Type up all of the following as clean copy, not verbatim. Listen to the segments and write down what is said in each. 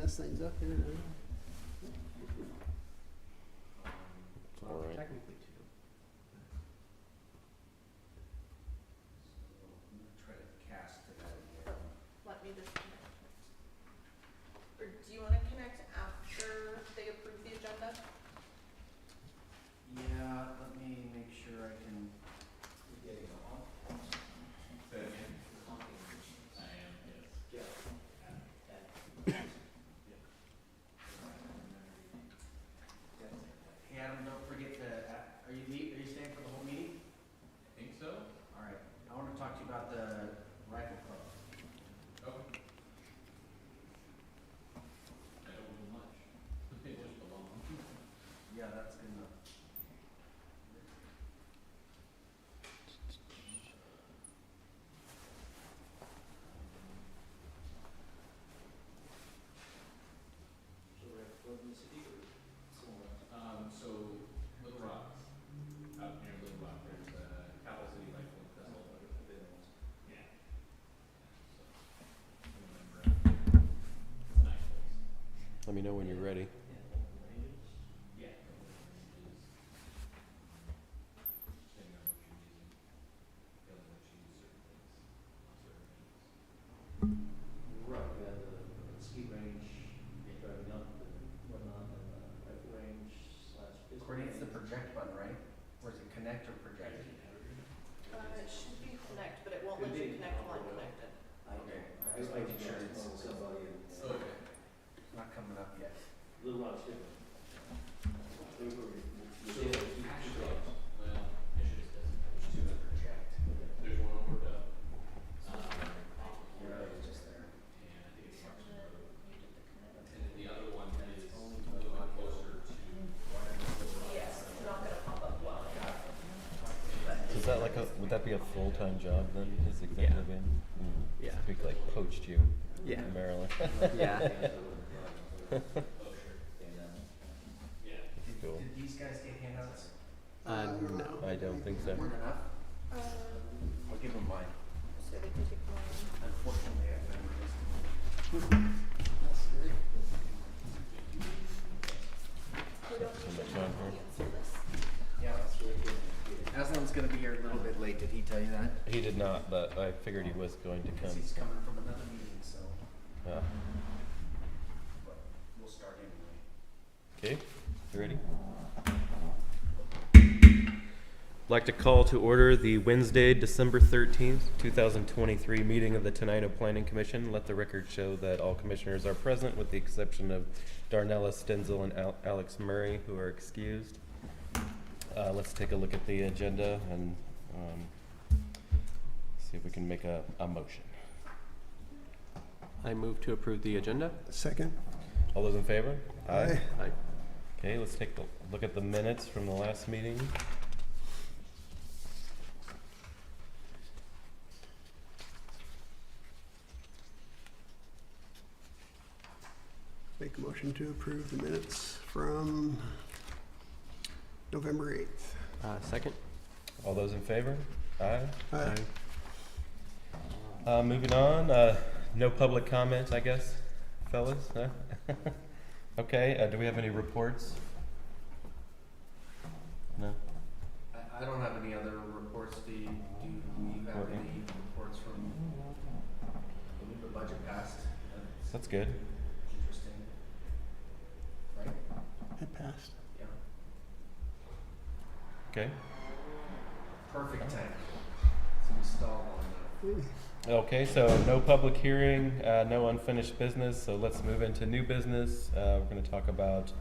mess things up here. All right. Technically two. So I'm gonna try to cast to that again. Let me disconnect. Or do you wanna connect after they approve the agenda? Yeah, let me make sure I can. You're getting on? Say it again. I am, yes. Yeah. Hey Adam, don't forget to, are you staying for the whole meeting? I think so. All right, I want to talk to you about the rifle club. Okay. I don't do much. They just belong. Yeah, that's good enough. So rifle club in the city or somewhere else? So Little Rock, out near Little Rock, there's Capital City Rifle Festival. I've been once. Yeah. So, I remember. It's a nice place. Let me know when you're ready. Yeah. Depending on what you're using. Depending on what you use certain things. Certain things. Right, we have the ski range, driving up and whatnot, and rifle range / pistol Coordinates the range. project button, right? Or is it connect or project? It should be connect, but it won't Could let you be. connect while connected. Okay. I Just was making sure it's somebody in Okay. not coming up yet. Little Rock's different. They were, So they had actually, two well, clubs. it should just doesn't. There's two that project. There's one over the, off of Yeah, Road, it's just there. and I think it's Marks And then Road. you did the connect. And then the other one is a Only little bit closer to Little Rock. Yes, it's not gonna pop up well. Is that like would that be a full-time job then, as executive in? Yeah. We like poached you Yeah. in Maryland. Yeah. Oh, sure. Yeah. Cool. Did these guys get handouts? No. I don't think so. Weren't enough? Um, I'll give them mine. so we can take one. Unfortunately, I've been missing. We don't So need much to on her. cancel this. Yeah, that's really good. Aslan's gonna be here a little bit late. Did he tell you that? He did not, but I figured he was going to Because come. he's coming from another meeting, so, Yeah. but we'll start anyway. Okay, you ready? Like to call to order the Wednesday, December 13th, 2023 meeting of the Tenino Planning Commission. Let the record show that all commissioners are present with the exception of Darnella Stenzel and Alex Murray, who are excused. Let's take a look at the agenda and see if we can make a motion. I move to approve the agenda. Second. All those in favor? Aye. Aye. Okay, let's take a look at the minutes from the last meeting. Make a motion to approve the minutes from November 8th. Second. All those in favor? Aye. Aye. Moving on, no public comment, I guess, fellas, huh? Okay, do we have any reports? No? I don't have any other reports. Do you have Okay. any reports from the budget passed? That's good. Interesting. Right? It passed. Yeah. Okay. Perfect time. So we stalled on that. Okay, so no public hearing, no unfinished business, so let's move into new business. We're gonna talk about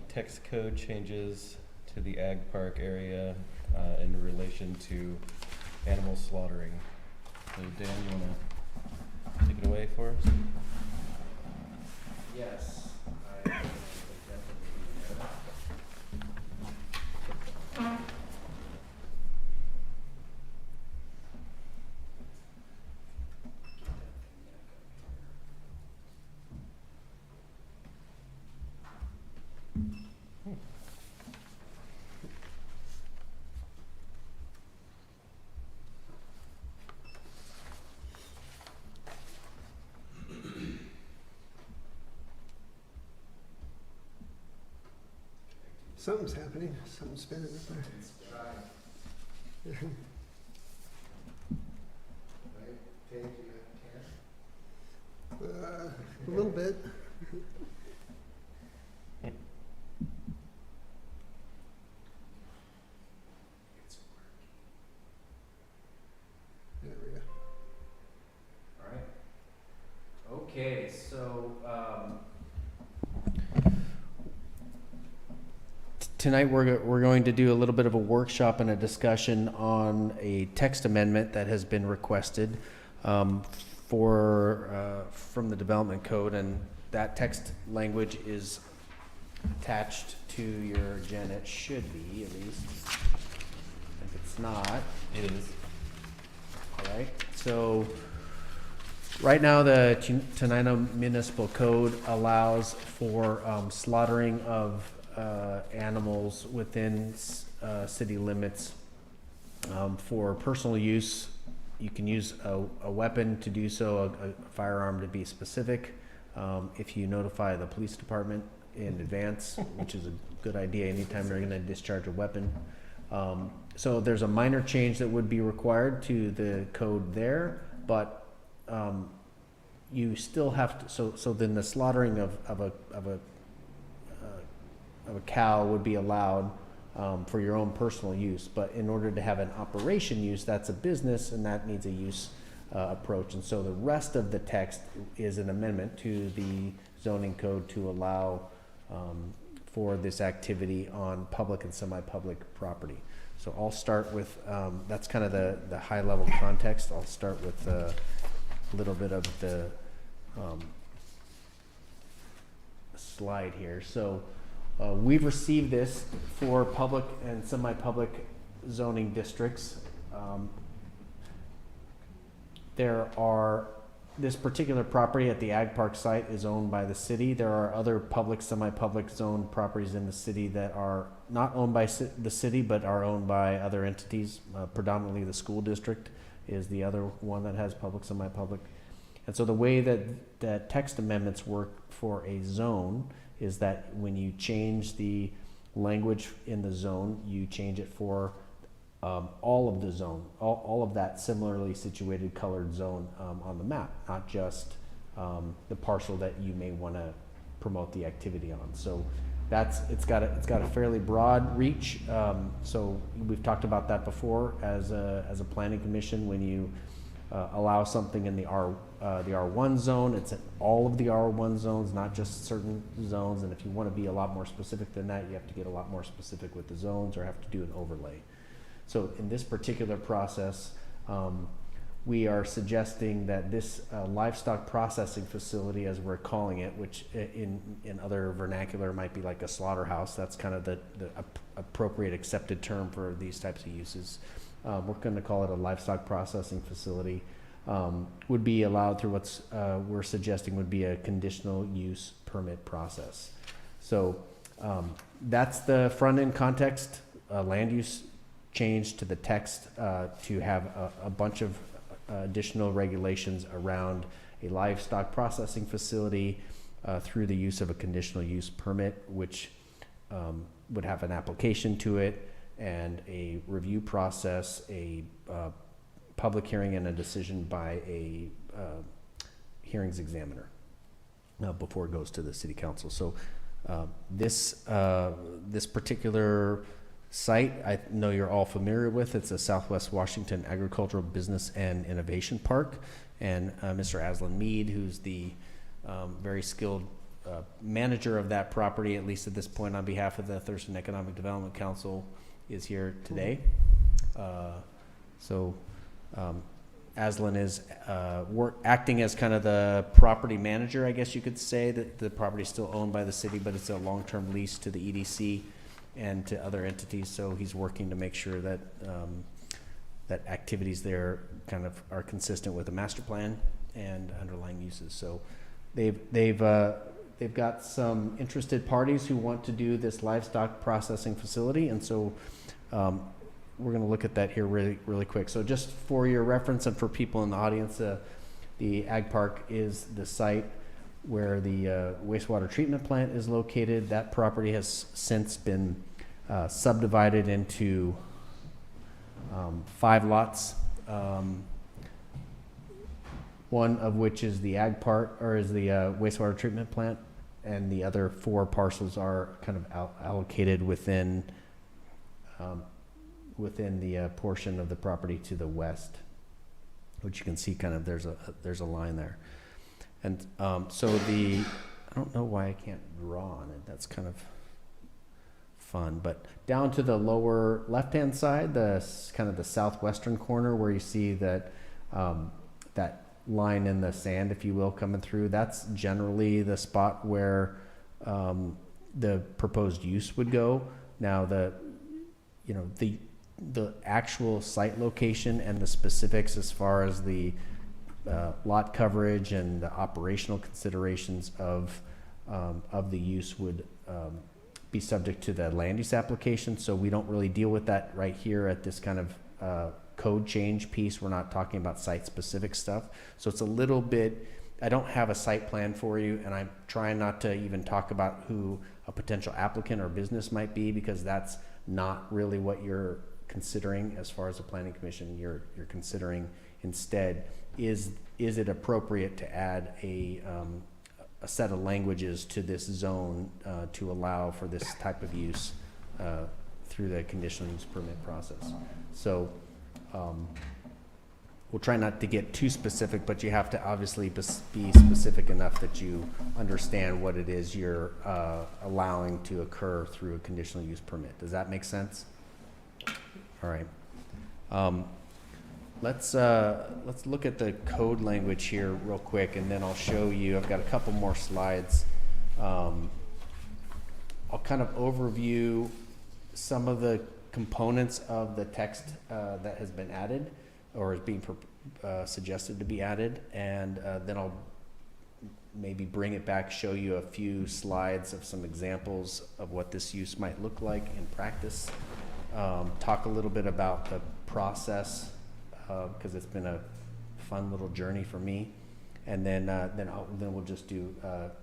text code changes to the ag park area in relation to animal slaughtering. So Dan, you wanna take it away for us? Yes. I definitely. Something's happening, something's spinning up there. It's trying. Right, Dave, you have 10? A little bit. It's working. There we go. All right. Okay, so, Tonight, we're going to do a little bit of a workshop and a discussion on a text amendment that has been requested from the development code, and that text language is attached to your agenda. It should be, at least. If it's not, It is. all right. So, right now, the Tenino Municipal Code allows for slaughtering of animals within city limits for personal use. You can use a weapon to do so, a firearm to be specific. If you notify the police department in advance, which is a good idea anytime they're going to discharge a weapon. So there's a minor change that would be required to the code there, but you still have to. So then the slaughtering of a cow would be allowed for your own personal use, but in order to have an operation use, that's a business, and that needs a use approach. And so the rest of the text is an amendment to the zoning code to allow for this activity on public and semi-public property. So I'll start with, that's kind of the high-level context. I'll start with a little bit of the slide here. So we've received this for public and semi-public zoning districts. This particular property at the Ag Park site is owned by the city. There are other public, semi-public zone properties in the city that are not owned by the city, but are owned by other entities. Predominantly the school district is the other one that has public, semi-public. And so the way that text amendments work for a zone is that when you change the language in the zone, you change it for all of the zone, all of that similarly situated colored zone on the map, not just the parcel that you may want to promote the activity on. So it's got a fairly broad reach. So we've talked about that before as a planning commission. When you allow something in the R1 zone, it's in all of the R1 zones, not just certain zones. And if you want to be a lot more specific than that, you have to get a lot more specific with the zones or have to do an overlay. So in this particular process, we are suggesting that this livestock processing facility, as we're calling it, which in other vernacular might be like a slaughterhouse, that's kind of the appropriate accepted term for these types of uses. We're going to call it a livestock processing facility, would be allowed through what's we're suggesting would be a conditional use permit process. So that's the front end context, land use change to the text to have a bunch of additional regulations around a livestock processing facility through the use of a conditional use permit, which would have an application to it and a review process, a public hearing, and a decision by a hearings examiner before it goes to the city council. So this particular site, I know you're all familiar with. It's a Southwest Washington Agricultural Business and Innovation Park, and Mr. Aslan Mead, who's the very skilled manager of that property, at least at this point, on behalf of the Thurston Economic Development Council, is here today. Aslan is acting as kind of the property manager, I guess you could say. That the property is still owned by the city, but it's a long-term lease to the EDC and to other entities. So he's working to make sure that that activities there kind of are consistent with the master plan and underlying uses. So they've got some interested parties who want to do this livestock processing facility, and so we're going to look at that here really quick. So just for your reference and for people in the audience, the Ag Park is the site where the wastewater treatment plant is located. That property has since been subdivided into 5 lots. One of which is the ag part, or is the wastewater treatment plant, and the other 4 parcels are kind of allocated within the portion of the property to the west, which you can see kind of there's a line there. And so I don't know why I can't draw on it. That's kind of fun. But down to the lower left-hand side, the kind of the southwestern corner where you see that that line in the sand, if you will, coming through, that's generally the spot where the proposed use would go. Now the actual site location and the specifics as far as the lot coverage and the operational considerations of the use would be subject to the land use application. So we don't really deal with that right here at this kind of code change piece. We're not talking about site specific stuff. So it's a little bit, I don't have a site plan for you, and I'm trying not to even talk about who a potential applicant or business might be, because that's not really what you're considering as far as the planning commission. You're considering instead, is it appropriate to add a set of languages to this zone to allow for this type of use through the conditional use permit process. So we'll try not to get too specific, but you have to obviously be specific enough that you understand what it is you're allowing to occur through a conditional use permit. Does that make sense? All right. Let's look at the code language here real quick, and then I'll show you. I've got a couple more slides. I'll kind of overview some of the components of the text that has been added or is being suggested to be added, and then I'll maybe bring it back, show you a few slides of some examples of what this use might look like in practice. Talk a little bit about the process, because it's been a fun little journey for me, and then we'll just do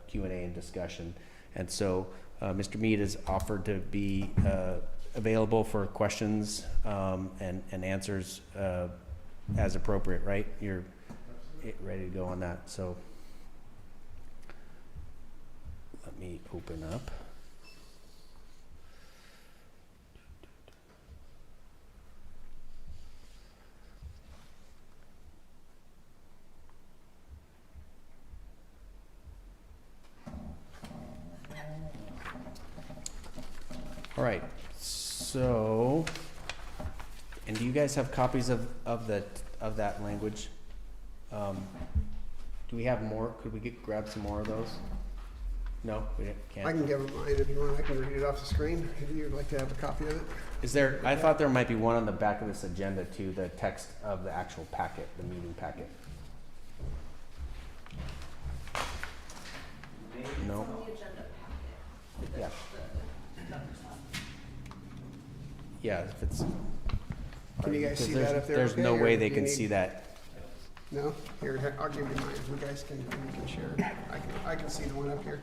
Q&A and discussion. And so Mr. Mead has offered to be available for questions and answers as appropriate, right? You're ready to go on that. So let me open up. All right, so, and do you guys have copies of that language? Do we have more? Could we grab some more of those? No, we can't. I can give it mine if you want. I can read it off the screen if you'd like to have a copy of it. Is there? I thought there might be one on the back of this agenda too. The text of the actual packet, the meeting packet. No. It's on the agenda packet. Yeah. Yeah, if it's. Can you guys see there's, that if they're there's okay, no or way do they you can need- see that. No? Here, I'll give you mine. You guys can share it. I can see the one up here.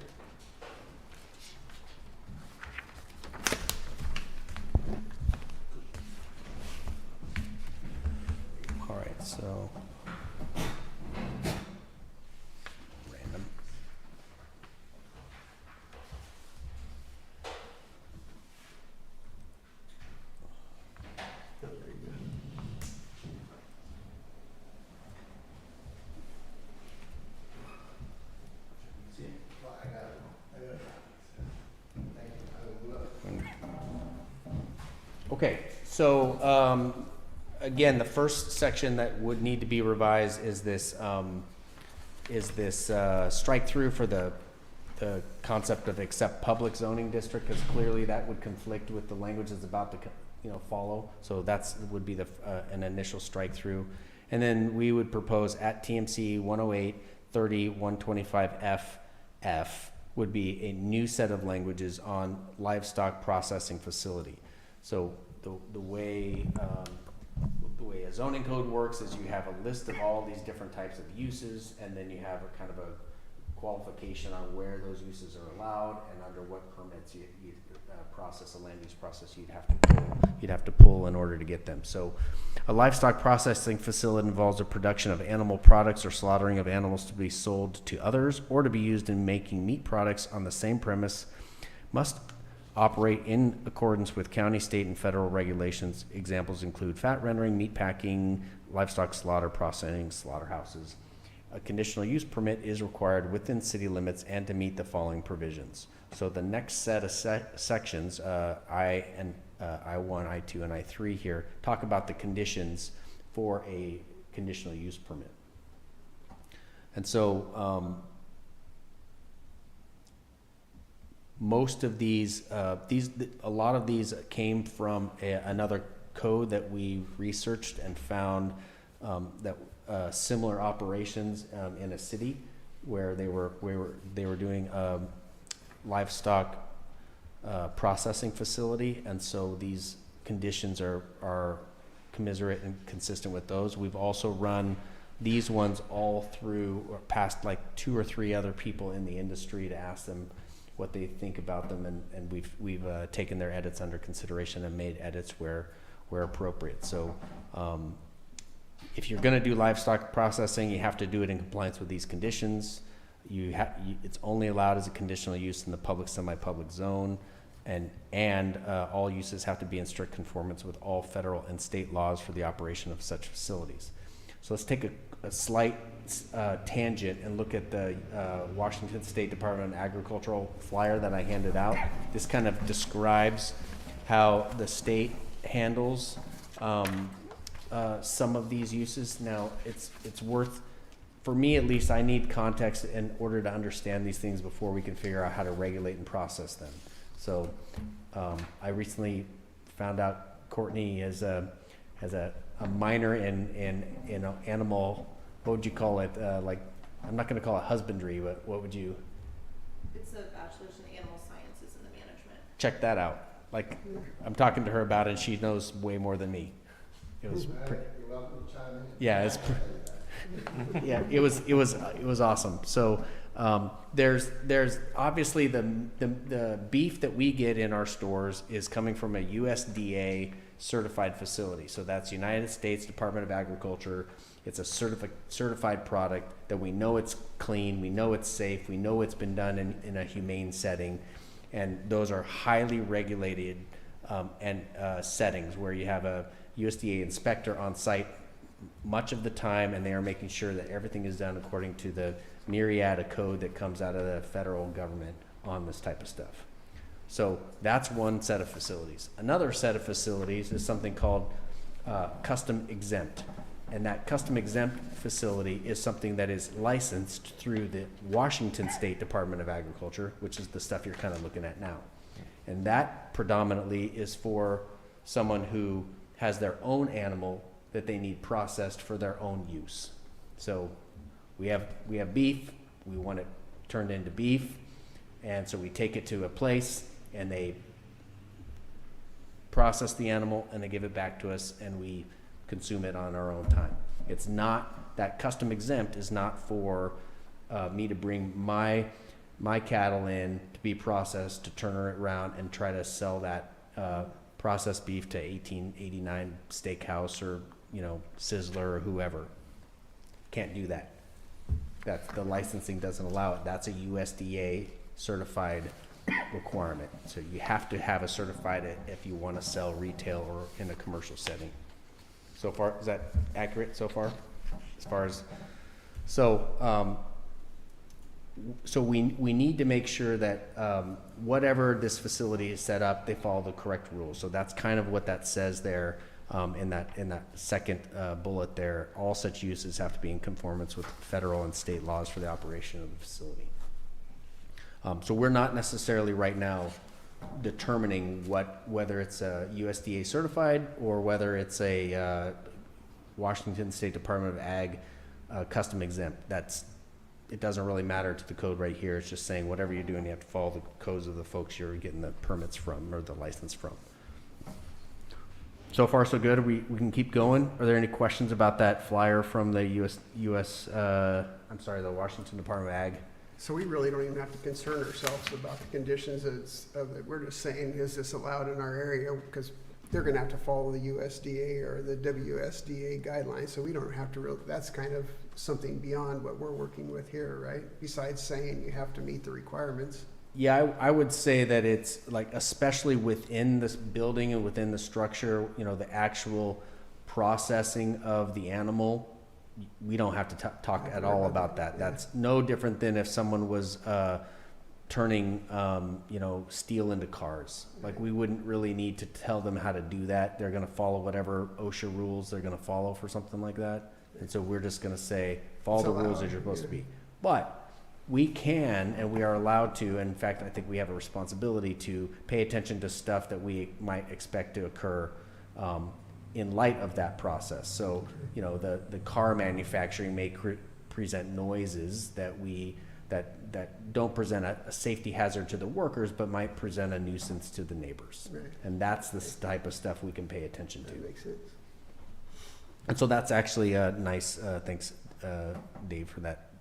All right, so. Random. Oh, there you go. Okay, so again, the first section that would need to be revised is this strike through for the concept of except public zoning district, because clearly that would conflict with the language that's about to follow. So that's would be an initial strike through, and then we would propose at TMC 108 30 125 FF would be a new set of languages on livestock processing facility. So the way a zoning code works is you have a list of all these different types of uses, and then you have a kind of a qualification on where those uses are allowed and under what permits you process, a land use process you'd have to pull in order to get them. So a livestock processing facility involves the production of animal products or slaughtering of animals to be sold to others or to be used in making meat products on the same premise, must operate in accordance with county, state, and federal regulations. Examples include fat rendering, meat packing, livestock slaughter processing, slaughterhouses. A conditional use permit is required within city limits and to meet the following provisions. So the next set of sections, I1, I2, and I3 here, talk about the conditions for a conditional use permit. And so most of these, a lot of these came from another code that we researched and found that similar operations in a city where they were doing livestock processing facility, and so these conditions are commiserate and consistent with those. We've also run these ones all through or past like 2 or 3 other people in the industry to ask them what they think about them, and we've taken their edits under consideration and made edits where appropriate. So if you're going to do livestock processing, you have to do it in compliance with these conditions. It's only allowed as a conditional use in the public, semi-public zone, and all uses have to be in strict conformance with all federal and state laws for the operation of such facilities. So let's take a slight tangent and look at the Washington State Department of Agricultural flyer that I handed out. This kind of describes how the state handles some of these uses. Now, it's worth, for me at least, I need context in order to understand these things before we can figure out how to regulate and process them. So I recently found out Courtney has a minor in animal, what would you call it? Like, I'm not going to call it husbandry, but what would you? It's a bachelor's in animal sciences and the management. Check that out. Like, I'm talking to her about it, and she knows way more than me. It was yeah, it was awesome. So there's obviously the beef that we get in our stores is coming from a USDA certified facility. So that's United States Department of Agriculture. It's a certified product that we know it's clean, we know it's safe, we know it's been done in a humane setting, and those are highly regulated settings where you have a USDA inspector on site much of the time, and they are making sure that everything is done according to the myriad of code that comes out of the federal government on this type of stuff. So that's one set of facilities. Another set of facilities is something called custom exempt. And that custom exempt facility is something that is licensed through the Washington State Department of Agriculture, which is the stuff you're kind of looking at now. And that predominantly is for someone who has their own animal that they need processed for their own use. So we have beef, we want it turned into beef, and so we take it to a place and they process the animal and they give it back to us and we consume it on our own time. It's not, that custom exempt is not for me to bring my cattle in to be processed, to turn it around and try to sell that processed beef to 1889 Steakhouse or Sizzler or whoever. Can't do that. The licensing doesn't allow it. That's a USDA certified requirement. So you have to have a certified if you want to sell retail or in a commercial setting. So far, is that accurate so far? As far as, so we need to make sure that whatever this facility is set up, they follow the correct rules. So that's kind of what that says there in that second bullet there. All such uses have to be in conformance with federal and state laws for the operation of the facility. So we're not necessarily right now determining whether it's a USDA certified or whether it's a Washington State Department of Ag custom exempt. It doesn't really matter to the code right here. It's just saying whatever you're doing, you have to follow the codes of the folks you're getting the permits from or the license from. So far, so good. We can keep going. Are there any questions about that flyer from the the Washington Department of Ag So we really don't even have to concern ourselves about the conditions. We're just saying, is this allowed in our area? Because they're gonna have to follow the USDA or the WSDA guidelines, so we don't have to really, that's kind of something beyond what we're working with here, right? Besides saying you have to meet the requirements. Yeah, I would say that it's like, especially within this building and within the structure, you know, the actual processing of the animal, we don't have to talk at all about that. Yeah. That's no different than if someone was turning, you know, steel into cars. Like, we wouldn't really need to tell them how to do that. They're going to follow whatever OSHA rules they're going to follow for something like that. And so we're just going to say, follow the rules as you're supposed to be. But we can, and we are allowed to, and in fact, I think we have a responsibility to pay attention to stuff that we might expect to occur in light of that process. So, you know, the car manufacturing may present noises that don't present a safety hazard to the workers, but might present a nuisance to the neighbors. Right. And that's the type of stuff we can pay attention to. That makes sense. And so that's actually a nice, thanks, Dave, for that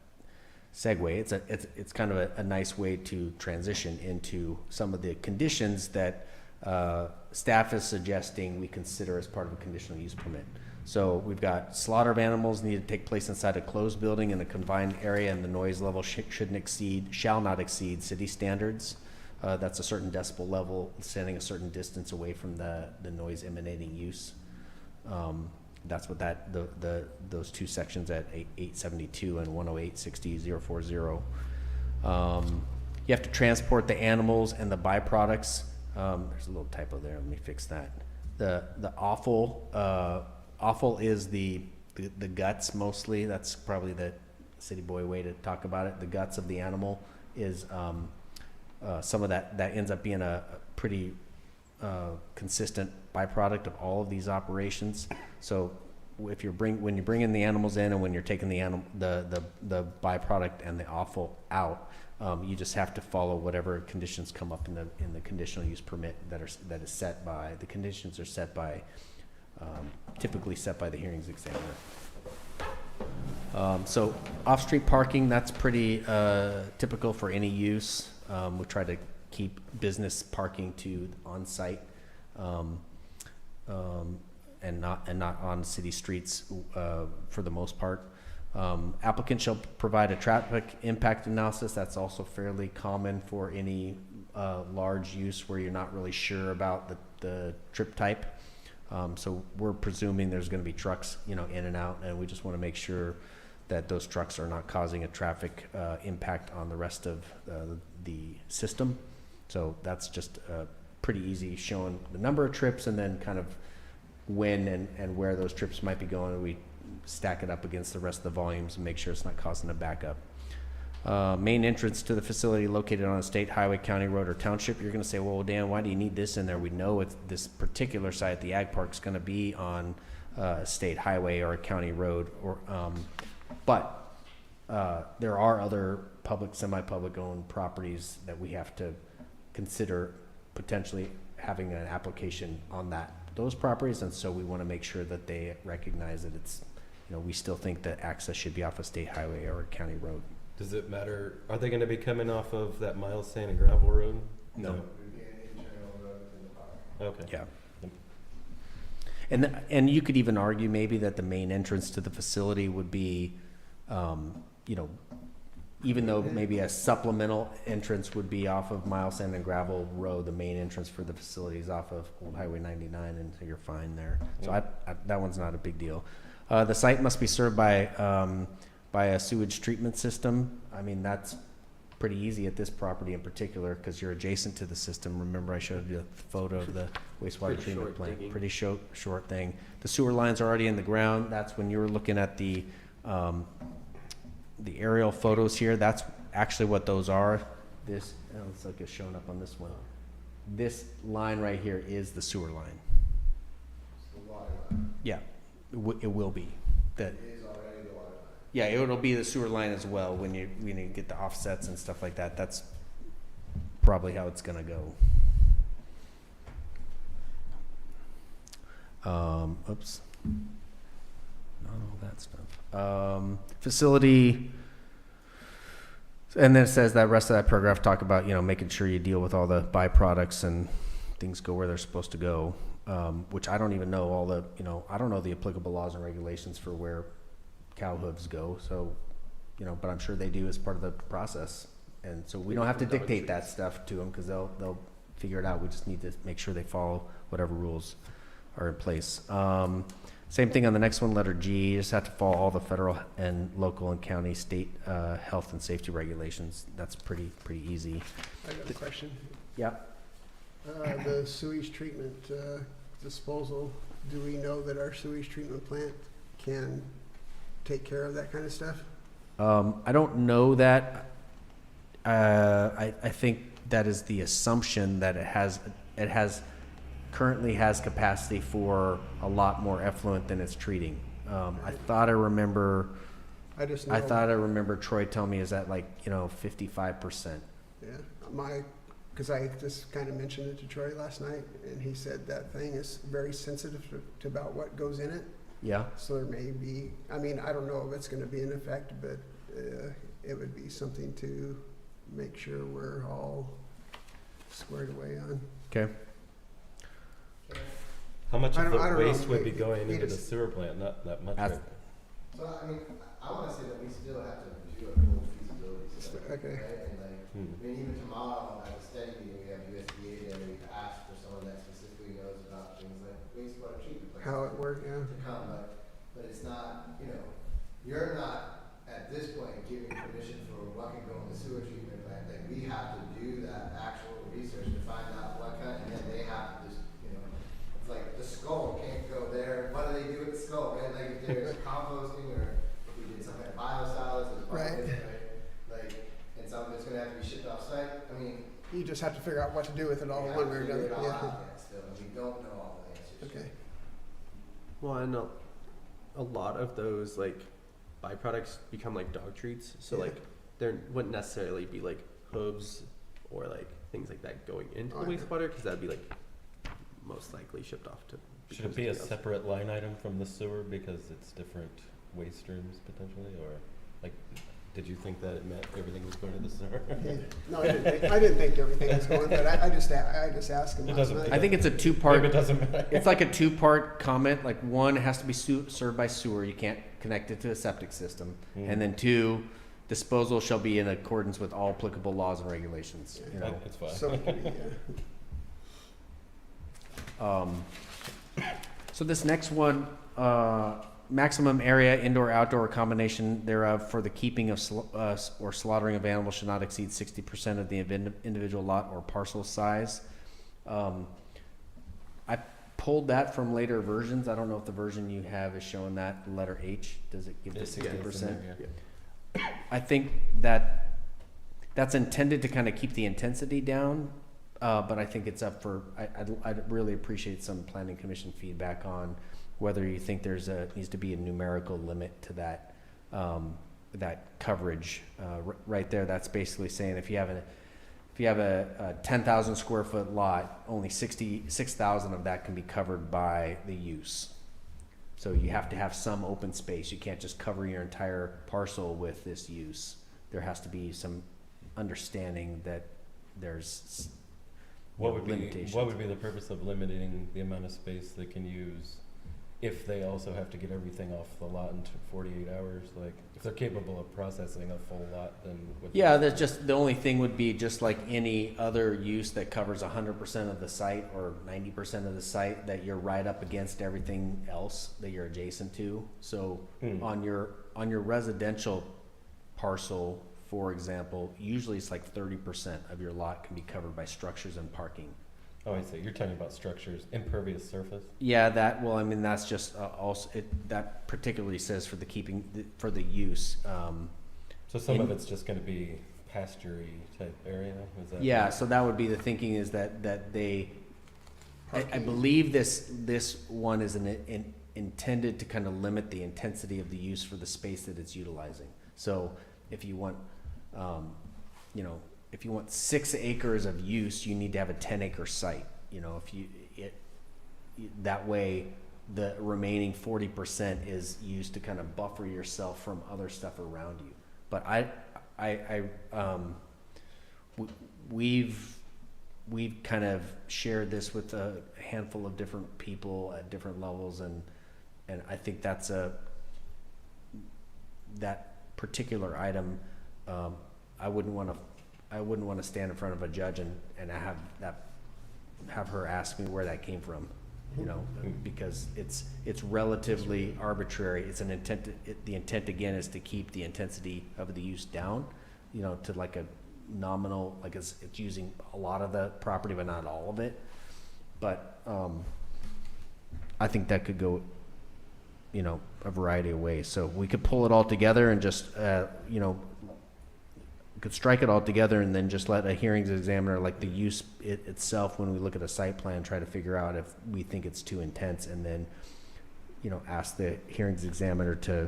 segue. It's kind of a nice way to transition into some of the conditions that staff is suggesting we consider as part of a conditional use permit. So we've got slaughter of animals need to take place inside a closed building in a confined area, and the noise level shall not exceed city standards. That's a certain decibel level, standing a certain distance away from the noise emanating use. That's what those two sections at 872 and 108-60-040. You have to transport the animals and the byproducts. There's a little typo there. Let me fix that. The offal is the guts mostly. That's probably the city boy way to talk about it. The guts of the animal is some of that ends up being a pretty consistent byproduct of all of these operations. So if when you bring in the animals in, and when you're taking the byproduct and the offal out, you just have to follow whatever conditions come up in the conditional use permit that is set by the conditions are set by typically set by the hearings examiner. So off-street parking, that's pretty typical for any use. We try to keep business parking to on-site and not on city streets for the most part. Applicant shall provide a traffic impact analysis. That's also fairly common for any large use where you're not really sure about the trip type. So we're presuming there's going to be trucks, you know, in and out, and we just want to make sure that those trucks are not causing a traffic impact on the rest of the system. So that's just pretty easy, showing the number of trips and then kind of when and where those trips might be going. And we stack it up against the rest of the volumes and make sure it's not causing a backup. Main entrance to the facility located on a state highway, county road, or township. You're going to say, well, Dan, why do you need this in there? We know it's this particular site at the ag park is going to be on a state highway or a county road, or but there are other public, semi-public owned properties that we have to consider potentially having an application on those properties, and so we want to make sure that they recognize that it's, you know, we still think that access should be off a state highway or a county road. Does it matter? Are they going to be coming off of that miles sand and gravel road? No. Okay. Yeah. And you could even argue maybe that the main entrance to the facility would be, you know, even though maybe a supplemental entrance would be off of Miles Sand and Gravel Road, the main entrance for the facility is off of Old Highway 99, and so you're fine there. So that one's not a big deal. The site must be served by a sewage treatment system. I mean, that's pretty easy at this property in particular because you're adjacent to the system. Remember, I showed you a photo of the wastewater treatment plant. Pretty short thing. The sewer lines are already in the ground. That's when you were looking at the aerial photos here. That's actually what those are. This looks like it's showing up on this one. This line right here is the sewer line. The water line. Yeah, it will be. That. It is already the water line. Yeah, it'll be the sewer line as well when you get the offsets and stuff like that. That's probably how it's gonna go. Oops. Not all that stuff. Facility. Facility And then it says that rest of that paragraph talk about, making sure you deal with all the byproducts and things go where they're supposed to go. Which I don't even know I don't know the applicable laws and regulations for where cow hooves go. So, but I'm sure they do as part of the process. And so we don't have to dictate that stuff to them because they'll figure it out. We just need to make sure they follow whatever rules are in place. Same thing on the next one, letter G. You just have to follow all the federal and local and county, state health and safety regulations. That's pretty easy. I got a question. Yeah. The sewage treatment disposal, do we know that our sewage treatment plant can take care of that kind of stuff? I don't know that. I think that is the assumption that it currently has capacity for a lot more effluent than it's treating. I thought I remember Troy telling me is that 55%. Yeah, because I just kind of mentioned it to Troy last night, and he said that thing is very sensitive to about what goes in it. Yeah. So there may be, I don't know if it's going to be in effect, but it would be something to make sure we're all squared away on. Okay. How much I of don't the know. waste would be going He into the just- sewer plant? Not that much. That's- So, I wanna say that we still have to do a full feasibility study. Okay. Right? And Hmm. even tomorrow at the study meeting, we have USDA there, we asked for someone that specifically knows about things like wastewater treatment plants. How it works, yeah. To come, but it's not, you're not at this point giving permission for what can go in the sewer treatment plant. Like, we have to do that actual research to find out what kind, and then they have to just, it's like the skull can't go there. What do they do with the skull, right? Like, if there's composting or if we did something like biosolids, there's Right. right? And some of it's gonna have to be shipped off site. You just have to figure out what to do with it all, we have one to way or figure another. it all Yeah. out yet still, and we don't know all the answers. Okay. Well, and a lot of those byproducts become like dog treats, so Yeah. there wouldn't necessarily be hooves or things like that going into Oh, the yeah. wastewater because that'd be most likely shipped off to. Should it be a something else. separate line item from the sewer because it's different waste streams potentially, or did you think that it meant everything was going to the sewer? Yeah. No, I didn't think everything was going, but I just asked him It last doesn't- night. I think it's a two-part. Maybe it doesn't matter. It's like a two-part comment. Like, one has to be served by sewer. You can't connect it to a septic system. Mm. And then two, disposal shall be in accordance with all applicable laws and regulations. It's fine. So it could be, So this next one, maximum area, indoor, outdoor combination thereof for the keeping of or slaughtering of animals should not exceed 60% of the individual lot or parcel size. I pulled that from later versions. I don't know if the version you have is showing that letter H. Does it give the It's- yeah, it's in 60%? there, I think that's intended to kind of keep the intensity down, but I think it's up for. I'd really appreciate some planning commission feedback on whether you think needs to be a numerical limit to that that coverage right there. That's basically saying if you have a 10,000 square foot lot, only 66,000 of that can be covered by the use. So you have to have some open space. You can't just cover your entire parcel with this use. There has to be some understanding that there's What would limitations. be the purpose of limiting the amount of space they can use if they also have to get everything off the lot in 48 hours? If they're capable of processing a full lot, then Yeah, that's just the only thing would be just like any other use that covers 100% of the site or 90% of the site, that you're right up against everything else that you're adjacent to. So on your residential parcel, for example, usually it's 30% of your lot can be covered by structures and parking. Oh, I see. You're talking about structures, impervious surface. Yeah, that's just also that particularly says for for the use. So some of it's just going to be pasture-y type area. Is that Yeah, so that would be the thinking is that they. I believe this one is intended to kind of limit the intensity of the use for the space that it's utilizing. So if you want, if you want 6 acres of use, you need to have a 10-acre site. That way, the remaining 40% is used to kind of buffer yourself from other stuff around you. But we've kind of shared this with a handful of different people at different levels, and I think that particular item, I wouldn't want to stand in front of a judge and have her ask me where that came from, you know, because it's relatively arbitrary. It's an intent. The intent again is to keep the intensity of the use down, you know, to like a nominal, like it's using a lot of the property but not all of it. But I think that could go, you know, a variety of ways. So we could pull it all together and just you know, could strike it all together and then just let a hearings examiner, like the use itself, when we look at a site plan, try to figure out if we think it's too intense, and then, you know, ask the hearings examiner to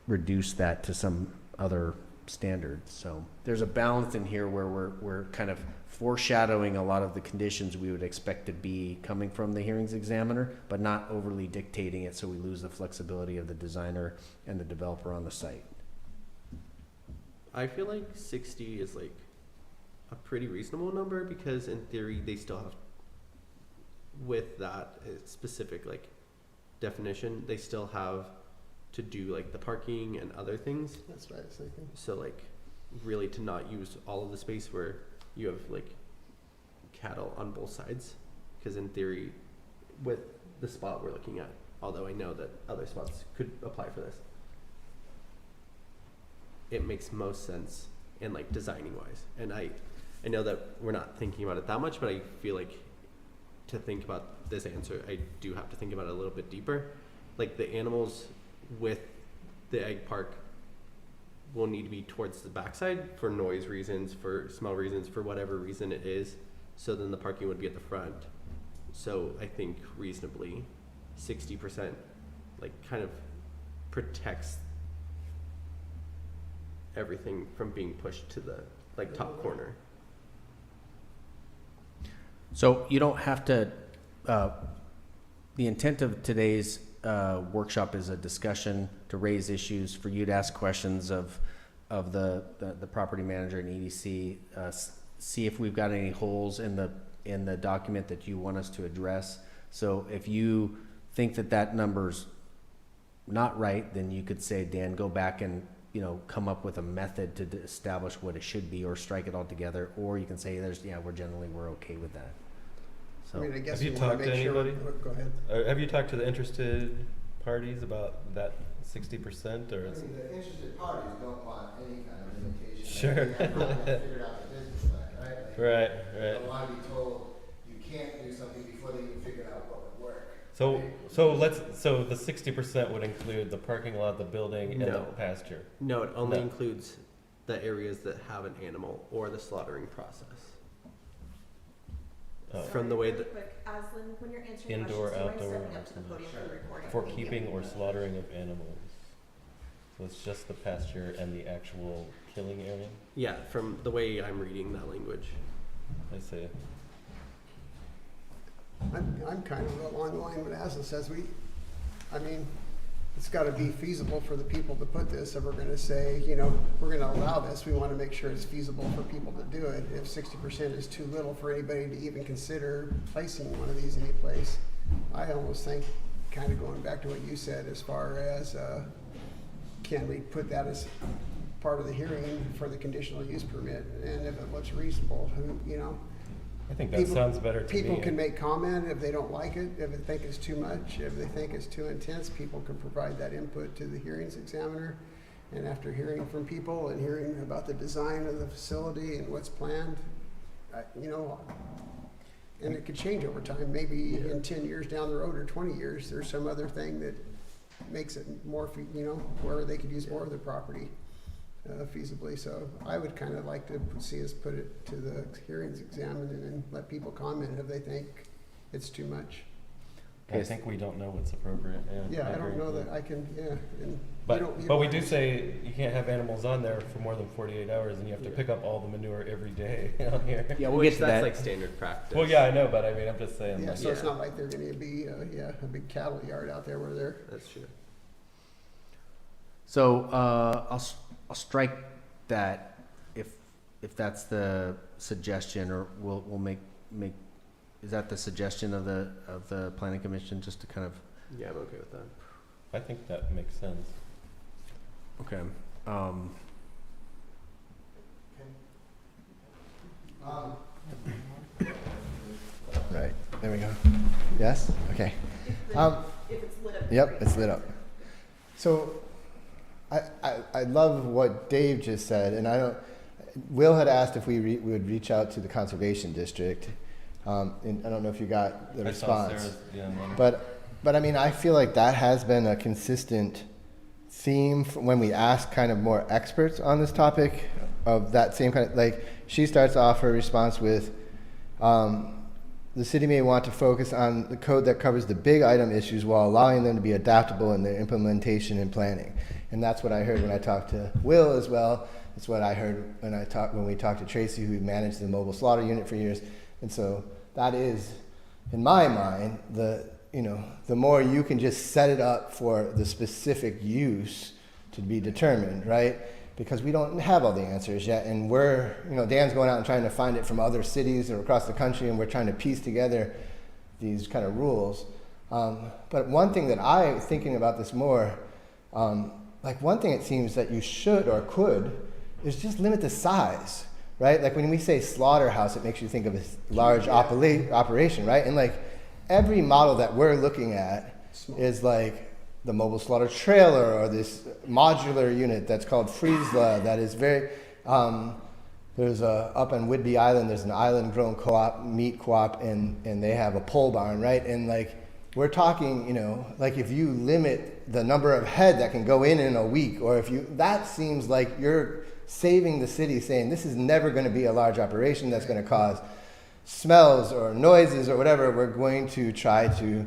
reduce that to some other standard. So there's a balance in here where we're kind of foreshadowing a lot of the conditions we would expect to be coming from the hearings examiner, but not overly dictating it so we lose the flexibility of the designer and the developer on the site. I feel like 60 is like a pretty reasonable number, because in theory they still have, with that specific like definition, they still have to do like the parking and other things. That's what I was thinking. So like really to not use all of the space where you have like cattle on both sides, because in theory with the spot we're looking at, although I know that other spots could apply for this, it makes most sense in like designing wise. And I know that we're not thinking about it that much, but I feel like to think about this answer, I do have to think about it a little bit deeper. Like the animals with the egg park will need to be towards the backside for noise reasons, for smell reasons, for whatever reason it is. So then the parking would be at the front. So I think reasonably 60% like kind of protects everything from being pushed to the like top corner. So you don't have to, the intent of today's workshop is a discussion to raise issues, for you to ask questions of the property manager and EDC, see if we've got any holes in the document that you want us to address. So if you think that number's not right, then you could say, Dan, go back and, you know, come up with a method to establish what it should be, or strike it all together. Or you can say we're okay with that. So I mean, I guess have you we wanna talked to make sure- anybody? Go ahead. Have you talked to the interested parties about that 60%, or? I mean, the interested parties don't want any kind of limitation. Sure. They have not yet figured out the business plan, right? Like, Right, They right. don't want to be told you can't do something before they even figure out what would work. So the 60% would include the parking lot, the building, and the No. pasture. No, it only No. includes the areas that have an animal or the slaughtering process. Oh. From the way Really that- quick, Aslan, when you're answering Indoor, questions, do you mind outdoor, stepping up to the podium for the recording? For Thank you. keeping or slaughtering of animals. So it's just the pasture and the actual killing area? Yeah, from the way I'm reading that language. I see. I'm kind of along the line what Aslan says. I mean, it's gotta be feasible for the people to put this. If we're gonna say, you know, we're gonna allow this, we wanna make sure it's feasible for people to do it. If 60% is too little for anybody to even consider placing one of these anyplace, I almost think, kind of going back to what you said, as far as, can we put that as part of the hearing for the conditional use permit? And if it looks reasonable, you know, I think that People- sounds better to me. people can make comment if they don't like it, if they think it's too much, if they think it's too intense, people can provide that input to the hearings examiner. And after hearing from people and hearing about the design of the facility and what's planned, you know, and it could change over time, maybe in 10 years down the road or 20 years, there's some other thing that makes it more, you know, where they could use more of the property feasibly. So I would kind of like to see us put it to the hearings examiner and let people comment if they think it's too much. I think we don't know what's appropriate. Yeah, I don't agree. know that I can, yeah. And you But don't- you we don't- do say you can't have animals on there for more than 48 hours, and you have to pick up all the manure every day on here. yeah, we'll Which get to that's that. like standard practice. Well, yeah, I know, but I mean, I'm just saying. Yeah, Like, so it's Yeah. not like they're gonna be, a big cattle yard out there where they're, That's true. So I'll strike that if that's the suggestion, or we'll make, is that the suggestion of the planning commission, just to kind of, Yeah, I'm okay with that. I think that makes sense. okay. Right, there we go. Yes? Okay. If it's lit up. Yep, great. it's lit up. So, I love what Dave just said, and Will had asked if we would reach out to the conservation district, and I don't know if you got the I saw response. Sarah's, yeah, one. But I mean, I feel like that has been a consistent theme when we ask kind of more experts on this topic of that same kind of, like, she starts off her response with, the city may want to focus on the code that covers the big item issues while allowing them to be adaptable in their implementation and planning. And that's what I heard when I talked to Will as well. It's what I heard when we talked to Tracy, who managed the mobile slaughter unit for years. And so that is, in my mind, the more you can just set it up for the specific use to be determined, right? Because we don't have all the answers yet, and Dan's going out and trying to find it from other cities or across the country, and we're trying to piece together these kind of rules. But one thing that thinking about this more, like one thing it seems that you should or could is just limit the size, right? Like when we say slaughterhouse, it makes you think of a large operation, right? And like every model that we're looking at is like the mobile slaughter trailer or this modular unit that's called Friesla that is very, there's up on Whidbey Island, there's an island grown meat co-op, and they have a pole barn, right? And like, we're talking, like if you limit the number of head that can go in a week, or that seems like you're saving the city, saying this is never going to be a large operation that's going to cause smells or noises or whatever. We're going to try to,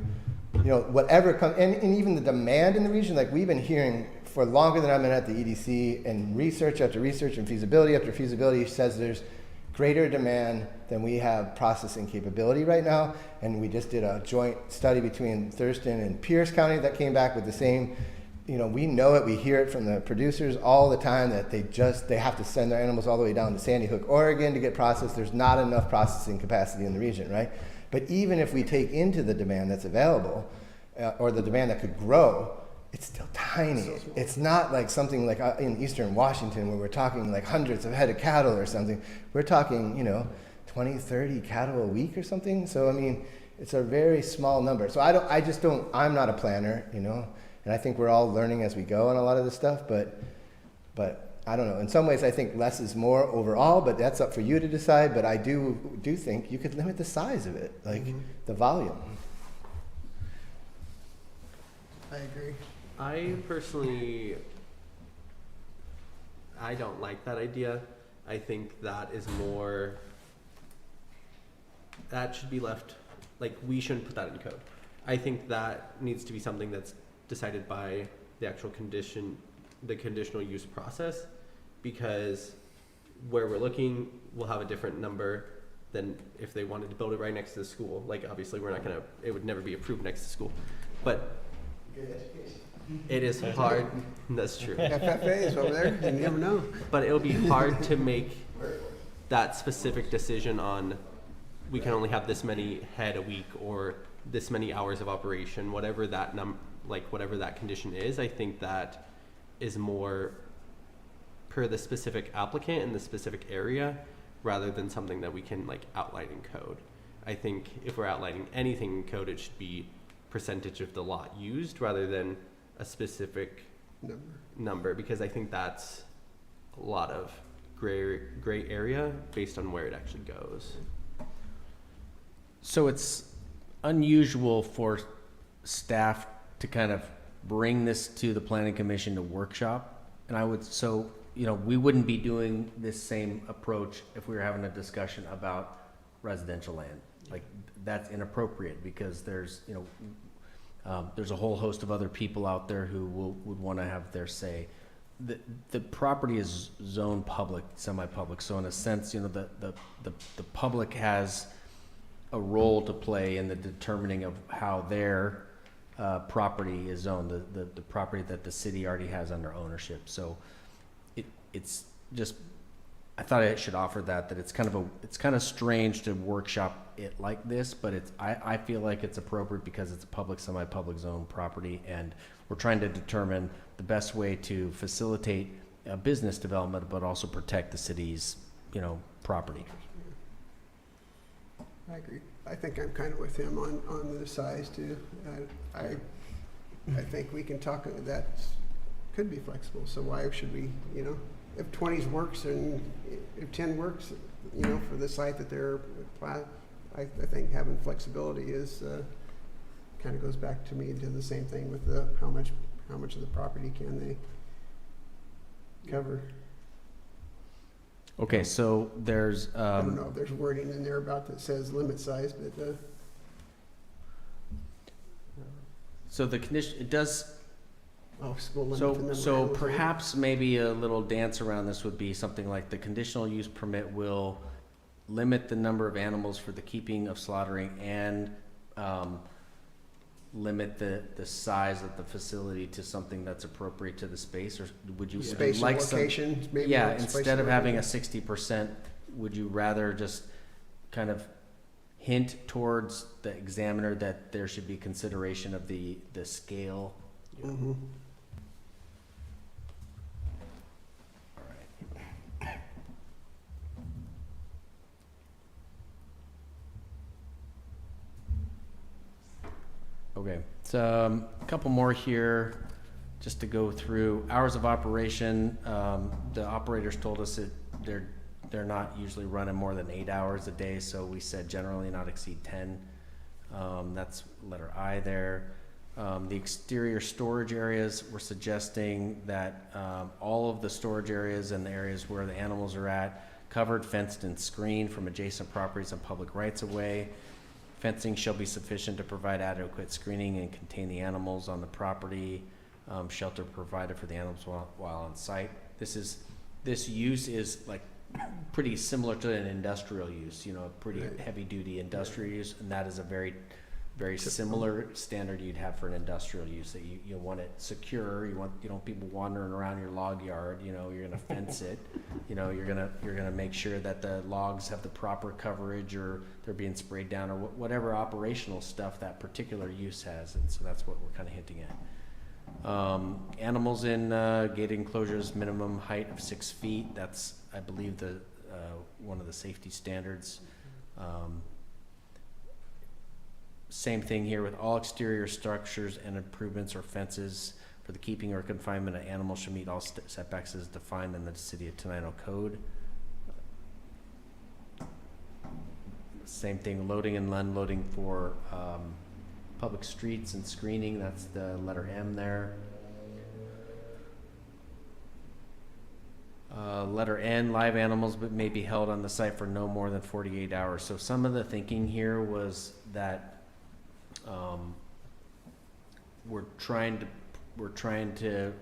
whatever comes, and even the demand in the region, like we've been hearing for longer than I've been at the EDC, and research after research and feasibility after feasibility says there's greater demand than we have processing capability right now. And we just did a joint study between Thurston and Pierce County that came back with the same, we know it, we hear it from the producers all the time that they have to send their animals all the way down to Sandy Hook, Oregon to get processed. There's not enough processing capacity in the region, right? But even if we take into the demand that's available, or the demand that could grow, it's still tiny. It's not like something like in eastern Washington where we're talking like hundreds of head of cattle or something. We're talking, 20, 30 cattle a week or something. So, I mean, it's a very small number. So I'm not a planner, and I think we're all learning as we go on a lot of this stuff, but I don't know. In some ways, I think less is more overall, but that's up for you to decide. But I do think you could limit the size of it, like the volume. I agree. I personally, I don't like that idea. I think that should be left, like we shouldn't put that in code. I think that needs to be something that's decided by the actual the conditional use process, because where we're looking, we'll have a different number than if they wanted to build it right next to the school. Like obviously it would never be approved next to school, but it is hard. That's true. FFA is over there, you never know. But it'll be hard to make that specific decision on, we can only have this many head a week or this many hours of operation, whatever that whatever that condition is. I think that is more per the specific applicant in the specific area, rather than something that we can outline in code. I think if we're outlining anything in code, it should be percentage of the lot used rather than a specific number, because I think that's a lot of gray area based on where it actually goes. So it's unusual for staff to kind of bring this to the planning commission to workshop, and we wouldn't be doing this same approach if we were having a discussion about residential land. Like that's inappropriate, because there's a whole host of other people out there who would want to have their say. The property is zoned public, semi-public, so in a sense, the public has a role to play in the determining of how their property is zoned, the property that the city already has under ownership. So it's just I thought I should offer that it's kind of strange to workshop it like this, but I feel like it's appropriate because it's a public, semi-public zone property, and we're trying to determine the best way to facilitate business development, but also protect the city's, property. I agree. I think I'm kind of with him on the size too. I think we can talk, that could be flexible, so why should we, if 20s works and if 10 works, for the site that they're, I think having flexibility is, kind of goes back to me to the same thing with how much of the property can they cover. Okay, so there's, I don't know if there's wording in there about that says limit size, but, so the condition, it does, we'll limit the number of so animals. perhaps maybe a little dance around this would be something like the conditional use permit will limit the number of animals for the keeping of slaughtering and limit the size of the facility to something that's appropriate to the space, or would you Space like and some? location, maybe. Yeah, not space instead and of having a location. 60%, would you rather just kind of hint towards the examiner that there should be consideration of the scale? Mhm. All right. Okay, so a couple more here, just to go through. Hours of operation, the operators told us that they're not usually running more than 8 hours a day, so we said generally not exceed 10. That's letter I there. The exterior storage areas, we're suggesting that all of the storage areas and the areas where the animals are at, covered, fenced, and screened from adjacent properties and public rights of way. Fencing shall be sufficient to provide adequate screening and contain the animals on the property. Shelter provided for the animals while on site. This use is like pretty similar to an industrial use, pretty Right. heavy duty industrial use, and that is a very similar standard you'd have for an industrial use, that you want it secure, you want people wandering around your log yard, you're gonna fence it, you're gonna make sure that the logs have the proper coverage, or they're being sprayed down, or whatever operational stuff that particular use has, and so that's what we're kind of hinting at. Animals in gated enclosures, minimum height of 6 feet, that's, I believe, the one of the safety standards. Same thing here with all exterior structures and improvements or fences for the keeping or confinement of animals should meet all setbacks as defined in the City of Tenino Code. Same thing, loading and unloading for public streets and screening, that's the letter M there. Letter N, live animals but may be held on the site for no more than 48 hours. So some of the thinking here was that we're trying to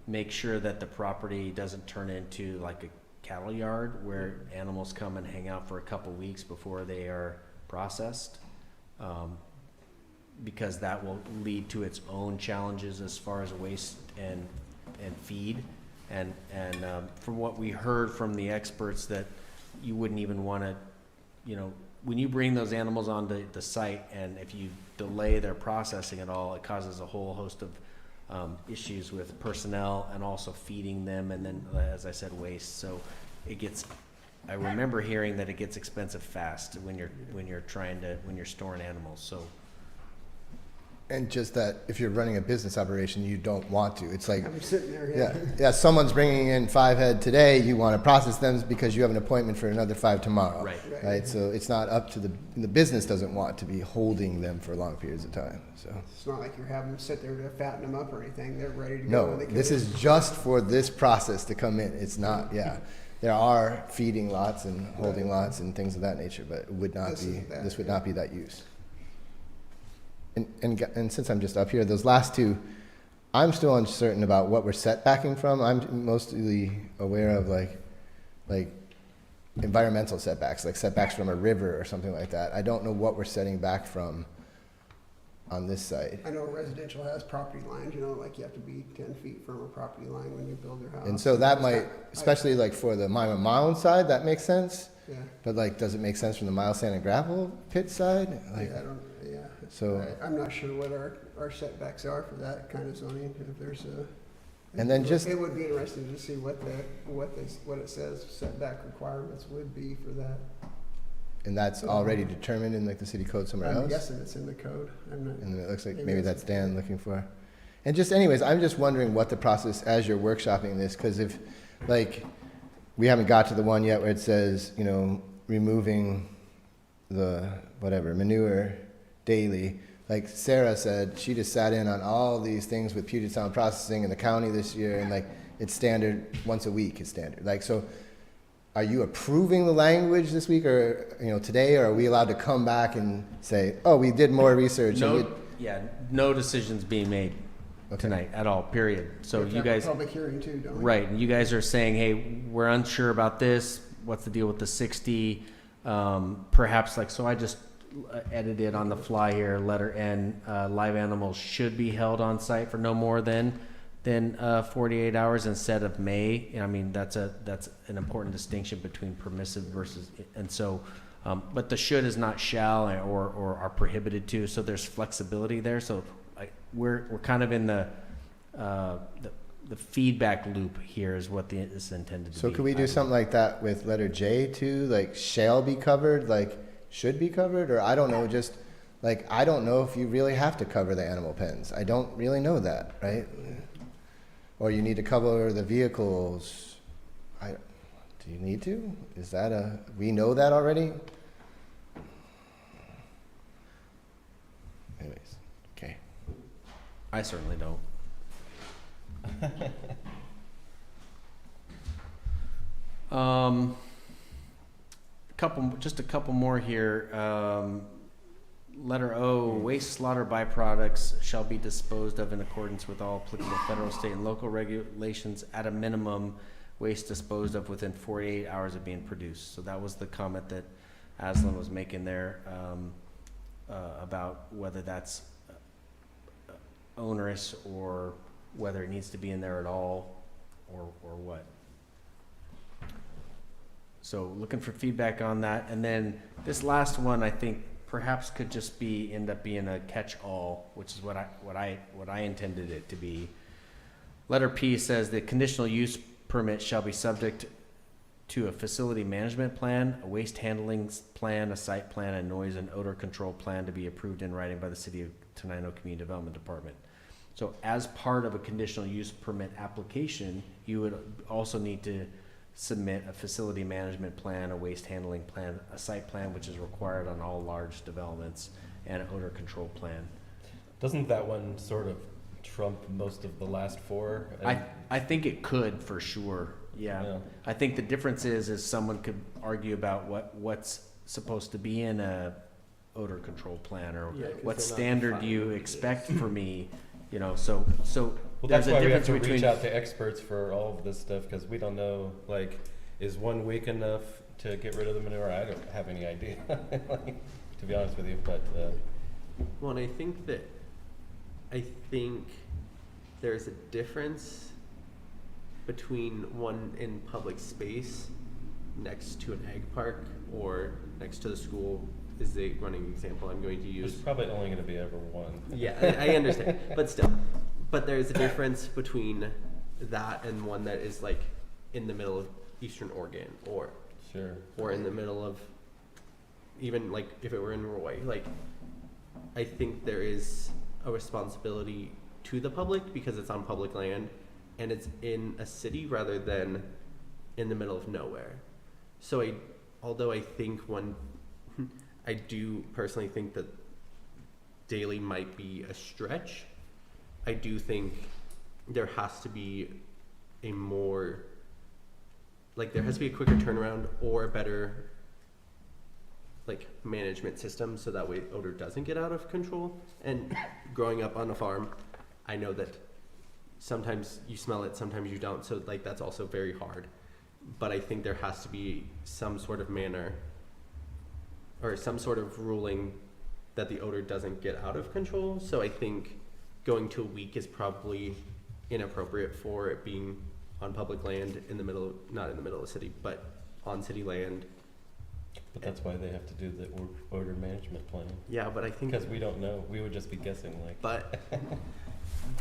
make sure that the property doesn't turn into like a cattle yard where animals come and hang out for a couple weeks before they are processed, because that will lead to its own challenges as far as waste and feed. And from what we heard from the experts, that you wouldn't even want to, when you bring those animals onto the site, and if you delay their processing at all, it causes a whole host of issues with personnel and also feeding them, and then, as I said, waste. So I remember hearing that it gets expensive fast when you're storing animals. So. And just that if you're running a business operation, you don't want to. It's like, I'm sitting there, yeah, someone's bringing in 5 head today. You want to process them because you have an appointment for another 5 tomorrow. Right. So it's not up to the business doesn't want to be holding them for long periods of time. So It's not like you're having them sit there to fatten them up or anything. They're ready to go. no, when they come this in. is just for this process to come in. It's not. Yeah, there are feeding lots and holding lots and things of that nature, but it would not This be. is that, This would yeah. not be that use. And since I'm just up here, those last two, I'm still uncertain about what we're setbacking from. I'm mostly aware of like environmental setbacks, like setbacks from a river or something like that. I don't know what we're setting back from on this side. I know residential has property lines, you know, like you have to be 10 feet from a property line when you build your house. And so that It's might, not- especially like for the Mile side, that makes sense. Yeah, But like, does it make sense from the Mile Sand and Gravel pit side? Like, yeah, I don't, yeah. so, I'm not sure what our setbacks are for that kind of zoning, if there's a. And then just- It would be interesting to see what it says setback requirements would be for that. and that's already determined in like the city code somewhere I'm else? guessing it's in the code. I'm not. And it looks like Maybe maybe it's- that's Dan looking for. And just anyways, I'm just wondering what the process as you're workshopping this, because if like we haven't got to the one yet where it says, you know, removing the whatever manure daily. Like Sarah said, she just sat in on all these things with Puget Sound Processing in the county this year, and like it's standard once a week is standard. Like so. Are you approving the language this week or, you know, today, or are we allowed to come back and say, oh, we did more research? and No decisions being made Okay. tonight at all, period. So We have to you have a guys, Public hearing too, don't we? right, and you guys are saying, hey, we're unsure about this, what's the deal with the 60? Perhaps like, so I just edited on the fly here, letter N, live animals should be held on site for no more than 48 hours instead of may. I mean, that's an important distinction between permissive versus, and so, but the should is not shall or are prohibited to, so there's flexibility there. So we're kind of in the feedback loop here is what is intended to be. So could we do something like that with letter J too? Like shall be covered, like should be covered? Or I don't know, just like, I don't know if you really have to cover the animal pens. I don't really know that, right? Or you need to cover the vehicles. Do you need to? Is that we know that already? Anyways, okay. I certainly don't. Just a couple more here. Letter O, waste slaughter byproducts shall be disposed of in accordance with all applicable federal, state, and local regulations. At a minimum, waste disposed of within 48 hours of being produced. So that was the comment that Aslan was making there about whether that's onerous or whether it needs to be in there at all or what. So looking for feedback on that. And then this last one, I think, perhaps could just end up being a catch-all, which is what I intended it to be. Letter P says the conditional use permit shall be subject to a facility management plan, a waste handling plan, a site plan, a noise and odor control plan to be approved in writing by the City of Tenino Community Development Department. So as part of a conditional use permit application, you would also need to submit a facility management plan, a waste handling plan, a site plan, which is required on all large developments, and an odor control plan. Doesn't that one sort of trump most of the last four? I think it could for sure. Yeah. I think the difference is someone could argue about what's supposed to be in a odor control plan or Yeah, 'cause what they're not standard defining you what it expect is. for me, you know, so Well, there's that's a why we have difference to between reach out to experts for all of this stuff, because we don't know, like, is 1 week enough to get rid of the manure? I don't have any idea, like, to be honest with you, but, Well, and I think there's a difference between one in public space next to an ag park or next to the school is the running example I'm going to there's use. probably only gonna be ever one. Yeah, I understand, but still, but there's a difference between that and one that is like in the middle of Eastern Oregon or Sure. in the middle of even like if it were in Roy. Like I think there is a responsibility to the public because it's on public land and it's in a city rather than in the middle of nowhere. So although I think I do personally think that daily might be a stretch, I do think there has to be a more, like there has to be a quicker turnaround or a better like management system so that way odor doesn't get out of control. And growing up on a farm, I know that sometimes you smell it, sometimes you don't. So like that's also very hard. But I think there has to be some sort of manner or some sort of ruling that the odor doesn't get out of control. So I think going to a week is probably inappropriate for it being on public land in the middle, not in the middle of the city, but on city land. But that's why they have to do the odor management plan. Yeah, but I think, Because we don't know. We would just be guessing, like. but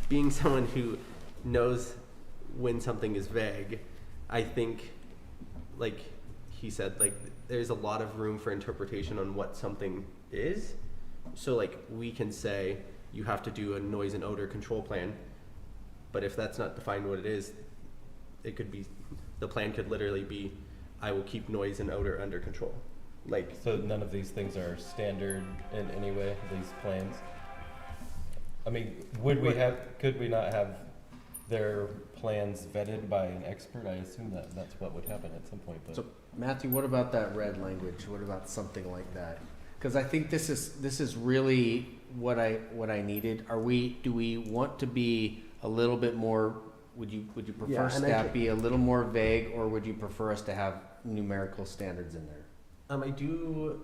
being someone who knows when something is vague, I think, like he said, like there's a lot of room for interpretation on what something is. So like we can say you have to do a noise and odor control plan, but if that's not defined what it is, it could be, the plan could literally be, I will keep noise and odor under control. Like, So none of these things are standard in any way, these plans? I mean, could we not have their plans vetted by an expert? I assume that that's what would happen at some point, but. So Matthew, what about that red language? What about something like that? Because I think this is really what I needed. Do we want to be a little bit more? Would you prefer Yeah, and staff be a little more vague, or would you prefer us to have numerical standards in there? I do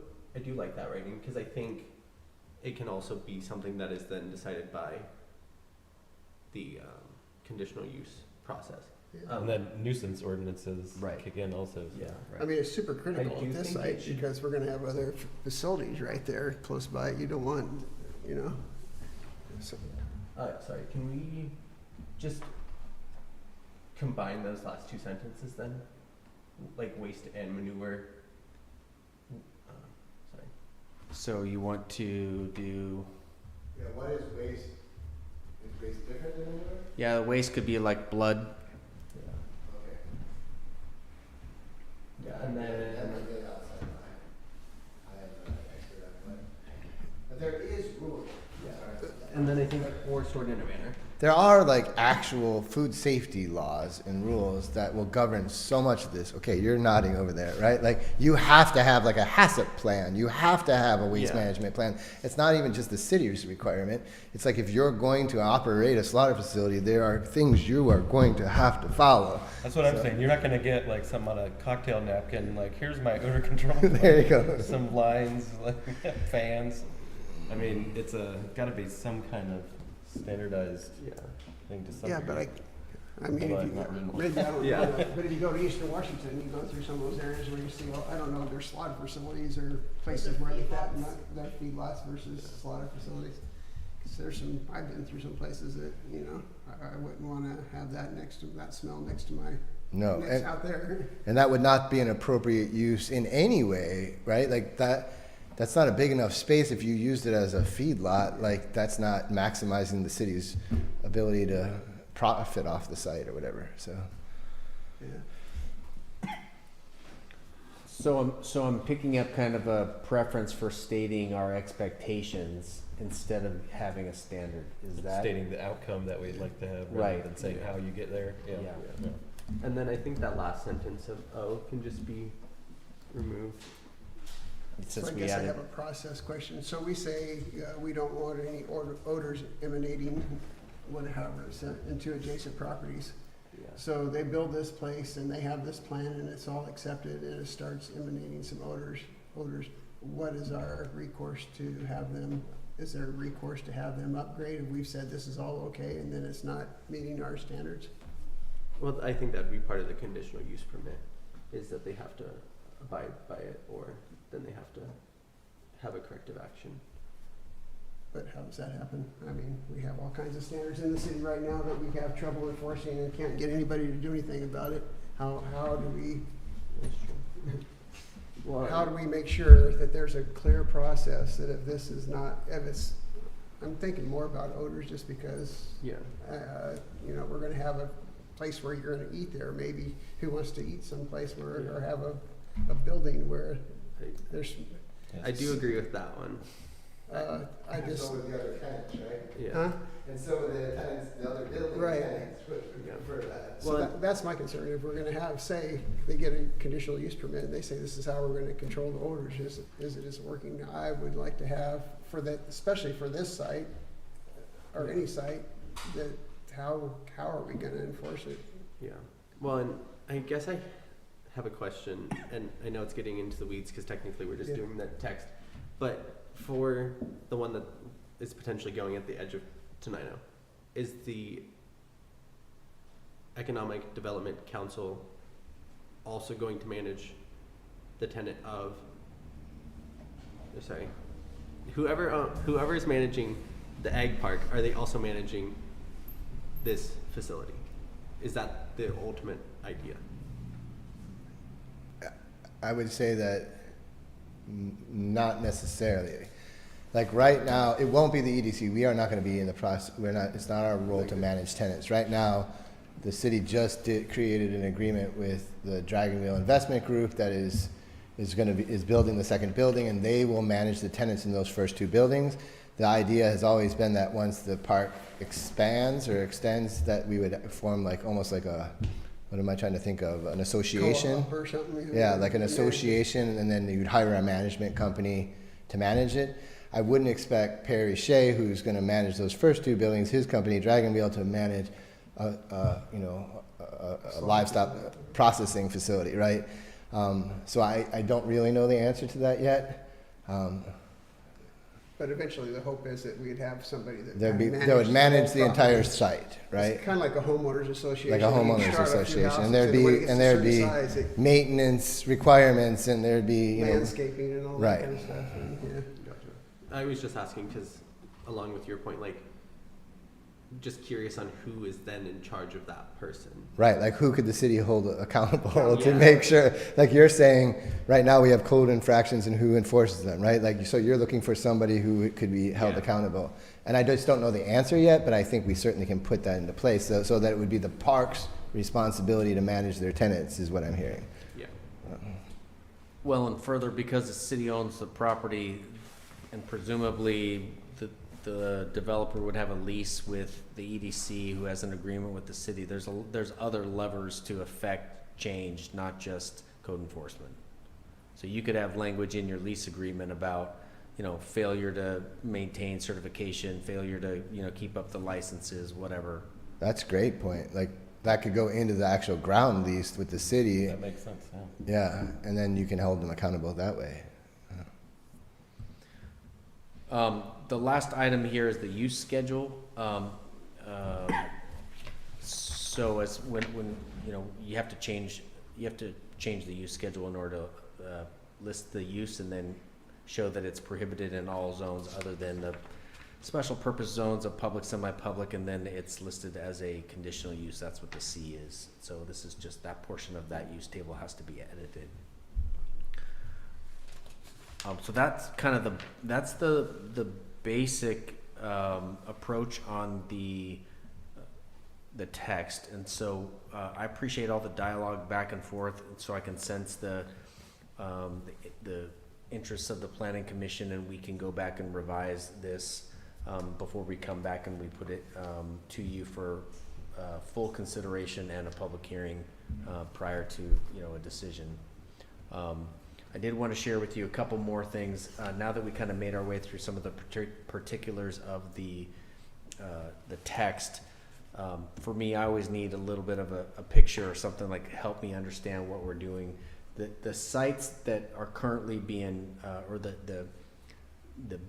like that writing, because I think it can also be something that is then decided by the conditional use process. And then nuisance ordinances Right. kick in also. Yeah. I mean, it's super critical do at this think it site should- because we're gonna have other facilities right there close by. You don't want, you know. So, Sorry, can we just combine those last two sentences then? Like waste and manure. Sorry. So you want to do? Yeah, what is waste? Is waste different than manure? Yeah, waste could be like blood. Yeah. Okay. Yeah, and then. That's really outside I am not an expert on it, but there is rules. Yeah. And then I think or stored in a manner. There are like actual food safety laws and rules that will govern so much of this. Okay, you're nodding over there, right? Like you have to have like a HACCP plan. You have to have a waste Yeah. management plan. It's not even just the city's requirement. It's like if you're going to operate a slaughter facility, there are things you are going to have to follow. That's what I'm So- saying. You're not gonna get like some on a cocktail napkin, like, here's my odor control. There you go. Some lines, like fans. I mean, it's gotta be some kind of standardized Yeah. thing to some yeah, but degree. I mean, But if you, not minimal. maybe I don't Yeah. know, but if you go to Eastern Washington, you go through some of those areas where you see, I don't know if there's slaughter facilities or places where they fatten their feedlots versus slaughter facilities. Because there's I've been through some places that, you know, I wouldn't want to have that smell next to my, No, next out there. and that would not be an appropriate use in any way, right? Like that's not a big enough space if you used it as a feedlot. Like that's not maximizing the city's ability to profit off the site or whatever. So Yeah. So I'm picking up kind of a preference for stating our expectations instead of having a standard. Is that Stating the outcome that we'd like to have rather Right. than saying how you get there. Yeah. Yeah. Yeah. And then I think that last sentence of O can just be removed. So since I we guess I added? have a process question. So we say we don't want any odors emanating, whatever, into adjacent properties. Yeah. So they build this place and they have this plan and it's all accepted and it starts emanating some odors. What is our recourse to have them, is there a recourse to have them upgrade? If we've said this is all okay and then it's not meeting our standards? Well, I think that'd be part of the conditional use permit, is that they have to abide by it, or then they have to have a corrective action. But how does that happen? I mean, we have all kinds of standards in the city right now that we have trouble enforcing and can't get anybody to do anything about it. How do we That's true. Well, How do we make sure that there's a clear process that if this is not, if it's, I'm thinking more about odors just because, yeah. you know, we're gonna have a place where you're gonna eat there, maybe who wants to eat someplace where, or have a building where there's, I do agree with that one. I And just, so with the other tenants, right? Yeah. huh? And so with the tenants, the other building Right. tenants would prefer that. So that's my concern. If we're gonna have, say, they get a conditional use permit and they say this is how we're gonna control the odors, is it working? I would like to have for that, especially for this site, or any site, that how are we gonna enforce it? Yeah. Well, and I guess I have a question, and I know it's getting into the weeds because technically we're just Yeah. doing the text, but for the one that is potentially going at the edge of Tenino, is the Economic Development Council also going to manage the tenant of, sorry, whoever is managing the ag park, are they also managing this facility? Is that the ultimate idea? I would say that not necessarily. Like right now, it won't be the EDC. We are not going to be in the process. It's not our role to manage tenants. Right now, the city just created an agreement with the Dragon Wheel Investment Group that is building the second building, and they will manage the tenants in those first two buildings. The idea has always been that once the park expands or extends, that we would form like almost like a, what am I trying to think of? An association. Co-op or something. Yeah, like an association, and then you'd hire a management company to manage it. I wouldn't expect Perry Shea, who's going to manage those first two buildings, his company Dragon Wheel, to manage a livestock processing facility, right? So I don't really know the answer to that yet. But eventually, the hope is that we'd have somebody that That would manage the entire site, right? It's kind of like a homeowners association. Like a You homeowners start a few association, houses, and there'd when it be gets to a certain size, maintenance requirements, and there'd be landscaping and all right. that kind of stuff. And, yeah. I was just asking because, along with your point, like, just curious on who is then in charge of that person. Right, like who could the city hold accountable to Yeah. make sure, like you're saying, right now we have code infractions and who enforces them, right? Like, so you're looking for somebody who could be held Yeah. accountable. And I just don't know the answer yet, but I think we certainly can put that into place so that it would be the park's responsibility to manage their tenants is what I'm hearing. Yeah. Well, and further, because the city owns the property, and presumably the developer would have a lease with the EDC, who has an agreement with the city. There's other levers to affect change, not just code enforcement. So you could have language in your lease agreement about, failure to maintain certification, failure to, keep up the licenses, whatever. That's a great point. Like, that could go into the actual ground lease with the city. That makes sense, yeah. Yeah, and then you can hold them accountable that way. The last item here is the use schedule. So as when you have to change the use schedule in order to list the use and then show that it's prohibited in all zones other than the special purpose zones of public, semi-public, and then it's listed as a conditional use. That's what the C is. So this is just that portion of that use table has to be edited. So that's kind of the basic approach on the text, and so I appreciate all the dialogue back and forth, so I can sense the interests of the planning commission, and we can go back and revise this before we come back and we put it to you for full consideration and a public hearing prior to a decision. I did want to share with you a couple more things now that we kind of made our way through some of the particulars of the text. For me, I always need a little bit of a picture or something like help me understand what we're doing. The sites that are currently being or the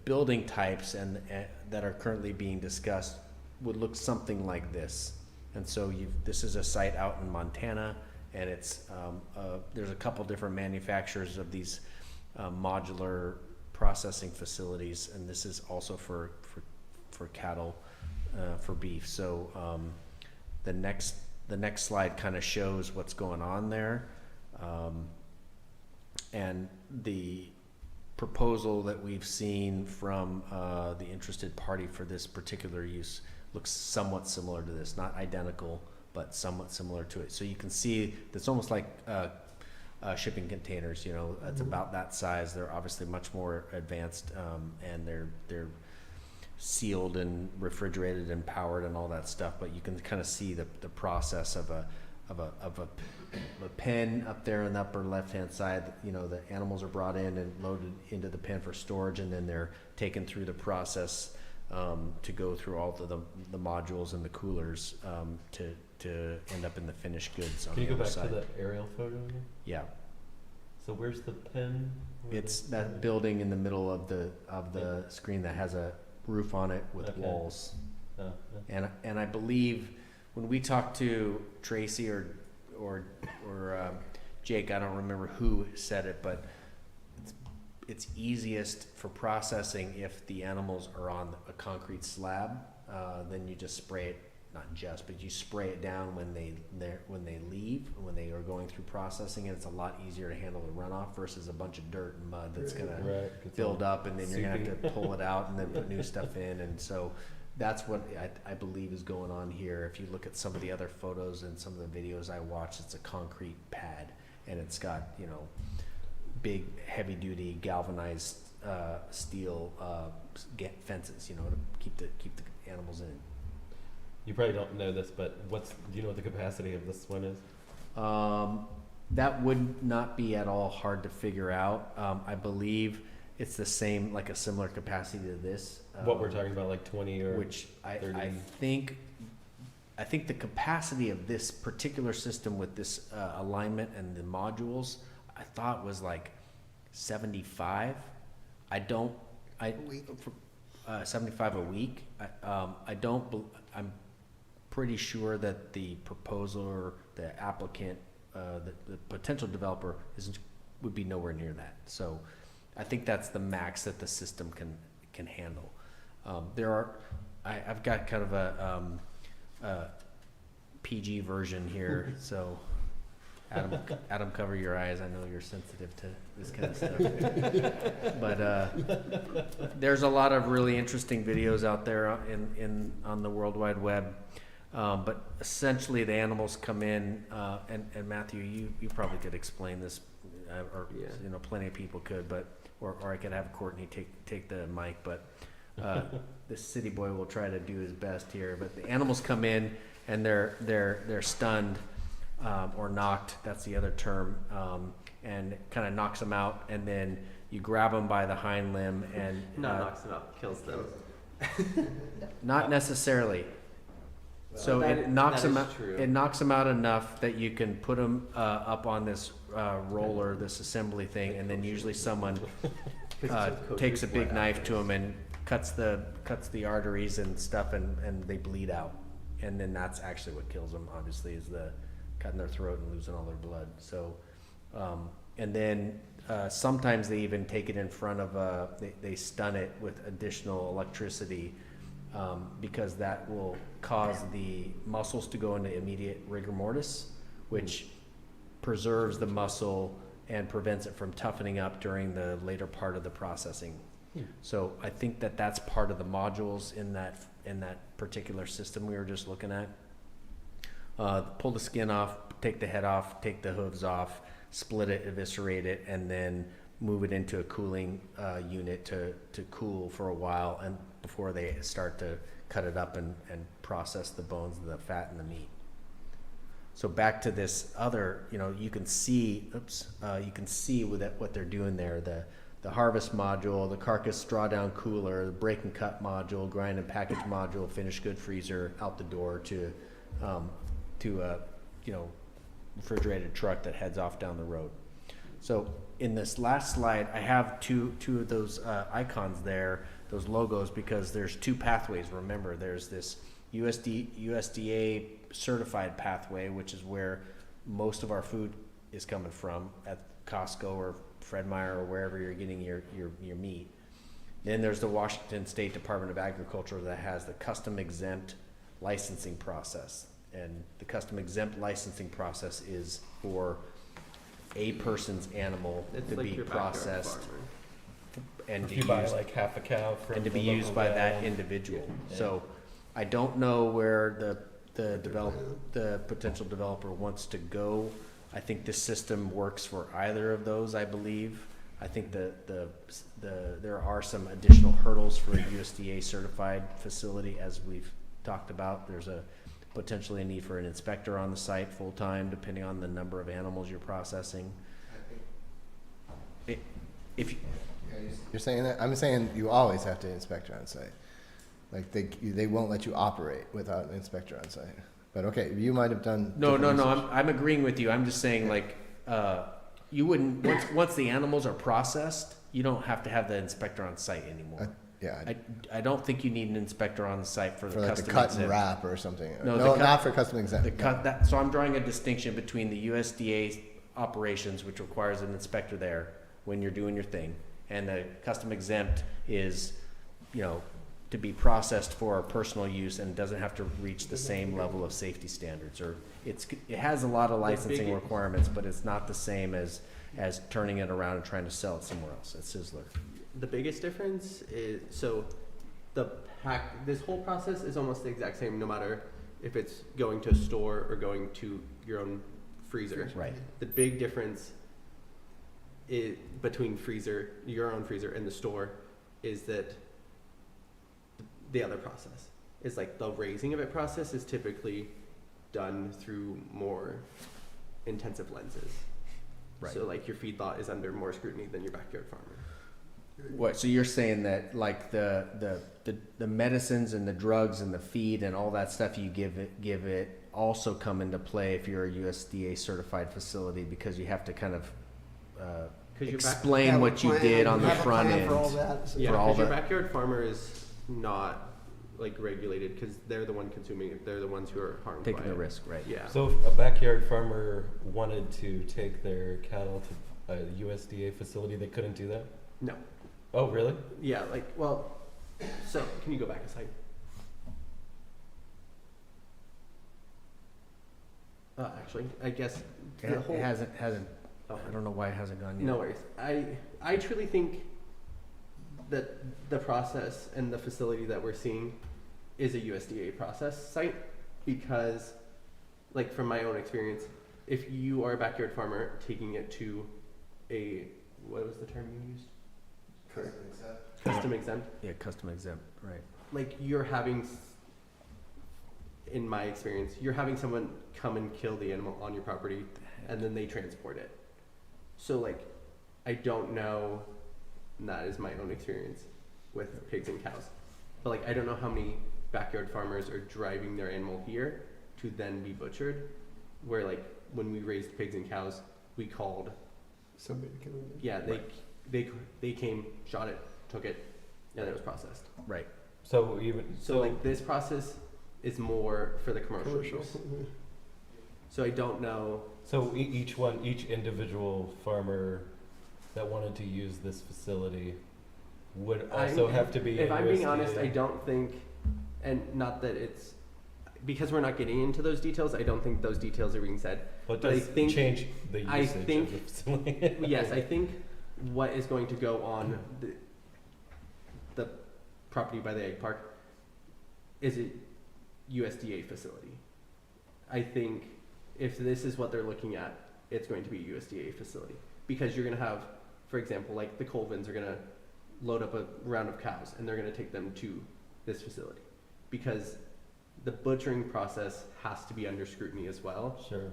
building types and that are currently being discussed would look something like this. And so this is a site out in Montana. And it's there's a couple different manufacturers of these modular processing facilities, and this is also for cattle, for beef. So the next slide kind of shows what's going on there, and the proposal that we've seen from the interested party for this particular use looks somewhat similar to this, not identical, but somewhat similar to it. So you can see it's almost like shipping containers. It's about that size. They're obviously much more advanced, and they're sealed and refrigerated and powered and all that stuff. But you can kind of see the process of a pen up there on the upper left-hand side. The animals are brought in and loaded into the pen for storage, and then they're taken through the process to go through all the modules and the coolers to end up in the finished goods on Can you the go other back side. to the aerial photo again? Yeah. So where's the pen? It's that building in the middle of the screen that has a roof on it with Okay. walls. Oh, yeah. And I believe when we talked to Tracy or Jake, I don't remember who said it, but it's easiest for processing if the animals are on a concrete slab. Then you just spray it, not just, but you spray it down when they leave, when they are going through processing, and it's a lot easier to handle the runoff versus a bunch of dirt and mud that's gonna Right. build up, and then you're gonna have soupy. to pull it out and then put new stuff in. And so that's what I believe is going on here. If you look at some of the other photos and some of the videos I watched, it's a concrete pad, and it's got, you know, big heavy duty galvanized steel fences, you know, to keep the animals in. You probably don't know this, but do you know what the capacity of this one is? That would not be at all hard to figure out. I believe it's the same, like a similar capacity to this. What we're talking about, like 20 or Which I 30? think the capacity of this particular system with this alignment and the modules, I thought was like 75. week. 75 a week. I'm pretty sure that the proposer, or the applicant, the potential developer would be nowhere near that. So I think that's the max that the system can handle. I've got kind of a PG version here, so Adam, cover your eyes. I know you're sensitive to this kind of stuff. But there's a lot of really interesting videos out there on the World Wide Web. But essentially, the animals come in, and Matthew, you probably could explain this, or Yeah. you know, plenty of people could, but or I could have Courtney take the mic, but the city boy will try to do his best here. But the animals come in and they're stunned. Or knocked, that's the other term, and it kind of knocks them out, and then you grab them by the hind limb and Knocks them out, kills them. not necessarily. So That it is- knocks that them is out. true. It knocks them out enough that you can put them up on this roller, this assembly thing, and then usually someone takes a big knife to them and cuts the arteries and stuff, and they bleed out, and then that's actually what kills them. Obviously, is the cutting their throat and losing all their blood. So, and then sometimes they even take it in front of they stun it with additional electricity, because that will cause the muscles to go into immediate rigor mortis, which preserves the muscle and prevents it from toughening up during the later part of the processing. So I think that's part of the modules in that particular system we were just looking at. Pull the skin off, take the head off, take the hooves off, split it, eviscerate it, and then move it into a cooling unit to cool for a while, and before they start to cut it up and process the bones, the fat, and the meat. So back to this other, you can see with that what they're doing there. The harvest module, the carcass drawdown cooler, the break and cut module, grind and package module, finished good freezer out the door to a refrigerated truck that heads off down the road. So in this last slide, I have two of those icons there, those logos, because there's two pathways. Remember, there's this USDA certified pathway, which is where most of our food is coming from at Costco or Fred Meyer or wherever you're getting your meat. Then there's the Washington State Department of Agriculture that has the custom exempt licensing process. And the custom exempt licensing process is for a person's animal It's to like be your backyard processed farmer. and If to you use, buy like half a cow from and to the be used local by guy. that individual. Yeah. So I don't know where the potential developer wants to go. I think this system works for either of those, I believe. I think there are some additional hurdles for a USDA certified facility, as we've talked about. There's potentially a need for an inspector on the site full time, depending on the number of animals you're processing. You're saying that? I'm saying you always have to inspector on site. Like they won't let you operate without an inspector on site. But okay, you might have done. No. different research. I'm agreeing with you. I'm just saying, You wouldn't, once the animals are processed, you don't have to have the inspector on site anymore. Yeah, I don't think you need an inspector on the site for the for like the custom cut and exempt. wrap or something. No, No, the cut- not for custom exempt. The cut, that, so I'm drawing a distinction between the USDA operations, which requires an inspector there when you're doing your thing, and the custom exempt is, you know, to be processed for our personal use and doesn't have to reach the same level of safety standards, or it has a lot of licensing requirements, but it's not the same as turning it around and trying to sell it somewhere else at Sizzler. The biggest difference is, so this whole process is almost the exact same no matter if it's going to a store or going to your own freezer. Right. The big difference between your own freezer and the store is that the other process is like the raising of it process is typically done through more intensive lenses. Right. So like your feedlot is under more scrutiny than your backyard farmer. What, so you're saying that like the medicines and the drugs and the feed and all that stuff you give it also come into play if you're a USDA certified facility, because you have to kind of explain Have a what you plan, did on the have a front plan end. for all that. Yeah, For all because your the- backyard farmer is not like regulated because they're the one consuming it. They're the ones who are harmed Taking by the it. risk, right? Yeah. So if a backyard farmer wanted to take their cattle to a USDA facility, they couldn't do that? No. Oh, really? Yeah, like, well, so can you go back a slide? Actually, I guess the whole. It hasn't, Oh, I don't know why it hasn't gone yet. no worries. I truly think that the process and the facility that we're seeing is a USDA process site because, like, from my own experience, if you are a backyard farmer taking it to what was the term you used? Custom exempt. Custom exempt. Yeah, custom exempt, right. Like you're having, in my experience, you're having someone come and kill the animal on your property and then they transport it. So like, I don't know, and that is my own experience with pigs and cows, but like, I don't know how many backyard farmers are driving their animal here to then be butchered, where like, when we raised pigs and cows, we called, Somebody to come in. yeah, they came, shot it, took it, and it was processed. Right. So So like this process is more for the commercial Commercial. use. So I don't know. So each individual farmer that wanted to use this facility would also have to be. If a I'm being USDA. honest, I don't think, and not that it's, because we're not getting into those details, I don't think those details are being said. But but I does think- change the I usage think- of the facility. Yes, I think what is going to go on the property by the egg park is a USDA facility. I think if this is what they're looking at, it's going to be a USDA facility because you're going to have, for example, like the Colvins are going to load up a round of cows and they're going to take them to this facility because the butchering process has to be under scrutiny as well, Sure.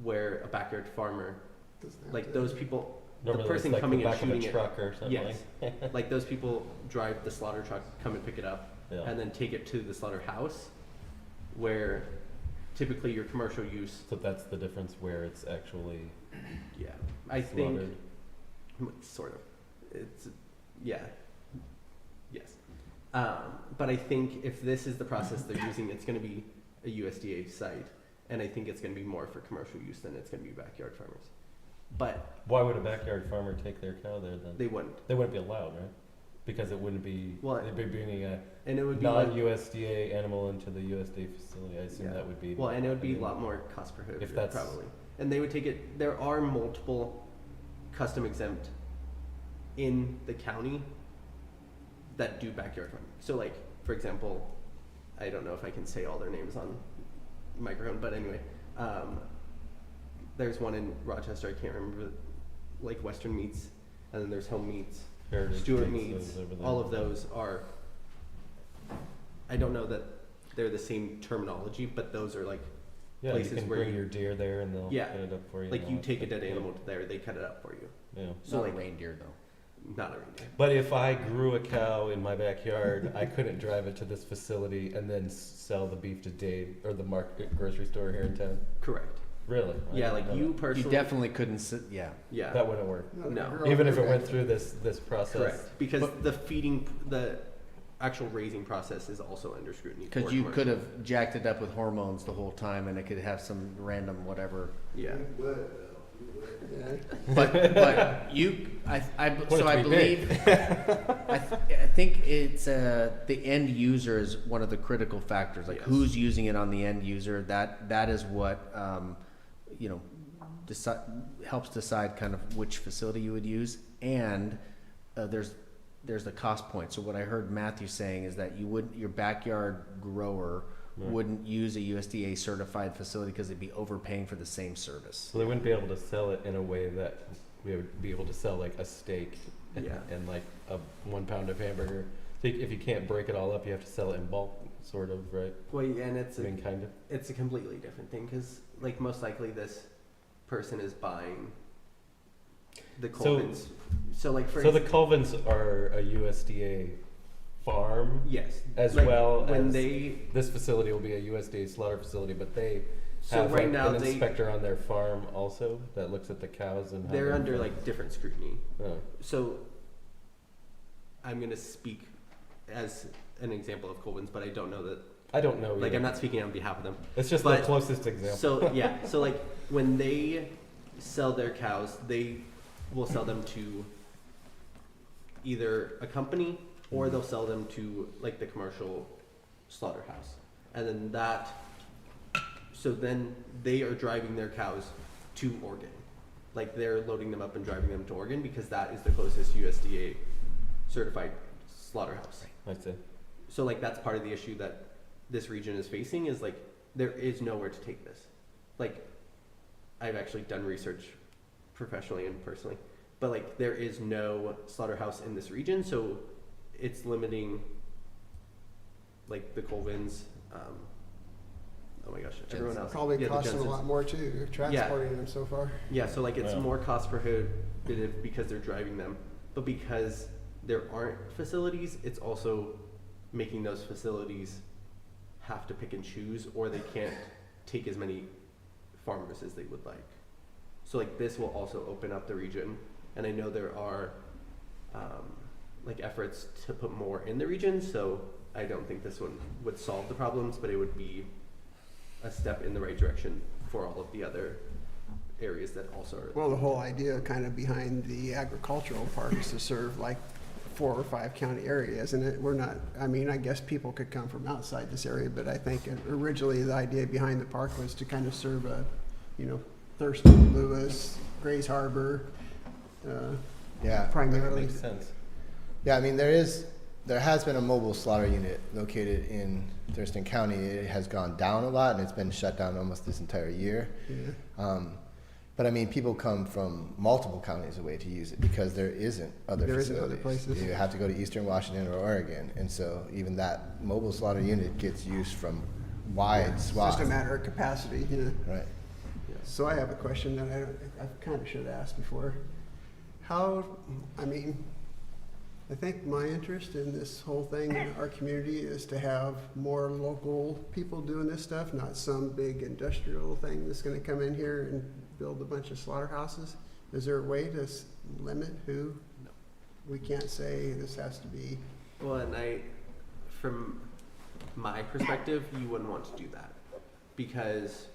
where a backyard farmer, Doesn't have like to- those people, Normally the person it's like coming the and back shooting of a it, truck or something. yes, like those people drive the slaughter truck, come and pick it up, Yeah. and then take it to the slaughterhouse, where typically your commercial use, So that's the difference where it's actually yeah, I think, slaughtered. sort of, it's, yeah, yes. But I think if this is the process they're using, it's gonna be a USDA site, and I think it's gonna be more for commercial use than it's gonna be backyard farmers. But Why would a backyard farmer take their cow there then? they wouldn't, They wouldn't be allowed, right? Because it wouldn't be. Well, they'd be bringing a and it would be like, non-USDA animal into the USDA facility. I assume Yeah. that would be. well, and it would be a I mean, lot more cost prohibitive, that's- probably. And they would take it, there are multiple custom exempt in the county that do backyard farming. So like, for example, I don't know if I can say all their names on microphone, but anyway, there's one in Rochester, I can't remember, like Western Meats, and then there's Home Meats, Heritage Stewart Meats Meats, is over there. all of those are, I don't know that they're the same terminology, but those are like, Yeah, places you can where bring you- your deer there and they'll Yeah. cut it up for you. like and you all that take a stuff. dead Yeah. animal there, they cut it up for you. Yeah. So Not like, a reindeer though. not a reindeer. But if I grew a cow in my backyard, I couldn't drive it to this facility and then sell the beef to Dave or the market grocery store here in town. Correct. Really? I Yeah, didn't like know you that. personally. You definitely couldn't sit, yeah. Yeah. That wouldn't work. No. Even if it went through this process. Correct. Because the actual raising process is also under scrutiny. Because for you commercial. could have jacked it up with hormones the whole time and it could have some random whatever. Yeah. You would, though, you would. Yeah. But you, so I to be big. believe, I think it's, the end user is one of the critical factors, like Yes. who's using it on the end user, that is what, you know, helps decide kind of which facility you would use, and, there's the cost point. So what I heard Matthew saying is that your backyard grower Right. wouldn't use a USDA certified facility because they'd be overpaying for the same service. So they wouldn't be able to sell it in a way that we would be able to sell like a steak and, Yeah. and like a 1 pound of hamburger. So if you can't break it all up, you have to sell it in bulk, sort of, right? Well, yeah, and it's I mean, kind of. it's a completely different thing because, like, most likely this person is buying the So- Colvins. So, like, for So the Colvins are a USDA farm, yes, as like, well when as they this facility will be a USDA slaughter facility, but they so have right like, now an they inspector on their farm also that looks at the cows and how they're under like different scrutiny. Oh. So I'm gonna speak as an example of Colvins, but I don't know that. I don't know. Like, either. I'm not speaking on behalf of them. It's just but- the closest example. So yeah, so like when they sell their cows, they will sell them to either a company or they'll sell them to like the commercial slaughterhouse, and then so then they are driving their cows to Oregon, like they're loading them up and driving them to Oregon because that is the closest USDA certified slaughterhouse. I see. So like that's part of the issue that this region is facing is like there is nowhere to take this. Like I've actually done research professionally and personally, but like there is no slaughterhouse in this region, so it's limiting like the Colvins, oh my gosh, everyone else. Probably Yeah, the costing a Jensens. lot more too, transporting them so far. Yeah, so like it's Yeah. more cost prohibitive because they're driving them, but because there aren't facilities, it's also making those facilities have to pick and choose, or they can't take as many farmers as they would like. So like this will also open up the region, and I know there are like efforts to put more in the region, so I don't think this one would solve the problems, but it would be a step in the right direction for all of the other areas that also are. Well, the whole idea kind of behind the agricultural park is to serve like 4 or 5 county areas, and we're not, I mean, I guess people could come from outside this area, but I think originally the idea behind the park was to kind of serve a, you know, Thurston, Lewis, Grays Harbor, Yeah. That primarily. makes sense. Yeah, I mean, there has been a mobile slaughter unit located in Thurston County. It has gone down a lot, and it's been shut down almost this entire year. Yeah. But I mean, people come from multiple counties away to use it because there isn't other There isn't facilities. other places. You have to go to Eastern Washington or Oregon, and so even that mobile slaughter unit gets used from wide It's swaths. just a matter of capacity, you know. Right. So I have a question that I kind of should have asked before. I mean, I think my interest in this whole thing in our community is to have more local people doing this stuff, not some big industrial thing that's gonna come in here and build a bunch of slaughterhouses. Is there a way to limit who? No. We can't say this has to be, Well, and from my perspective, you wouldn't want to do that because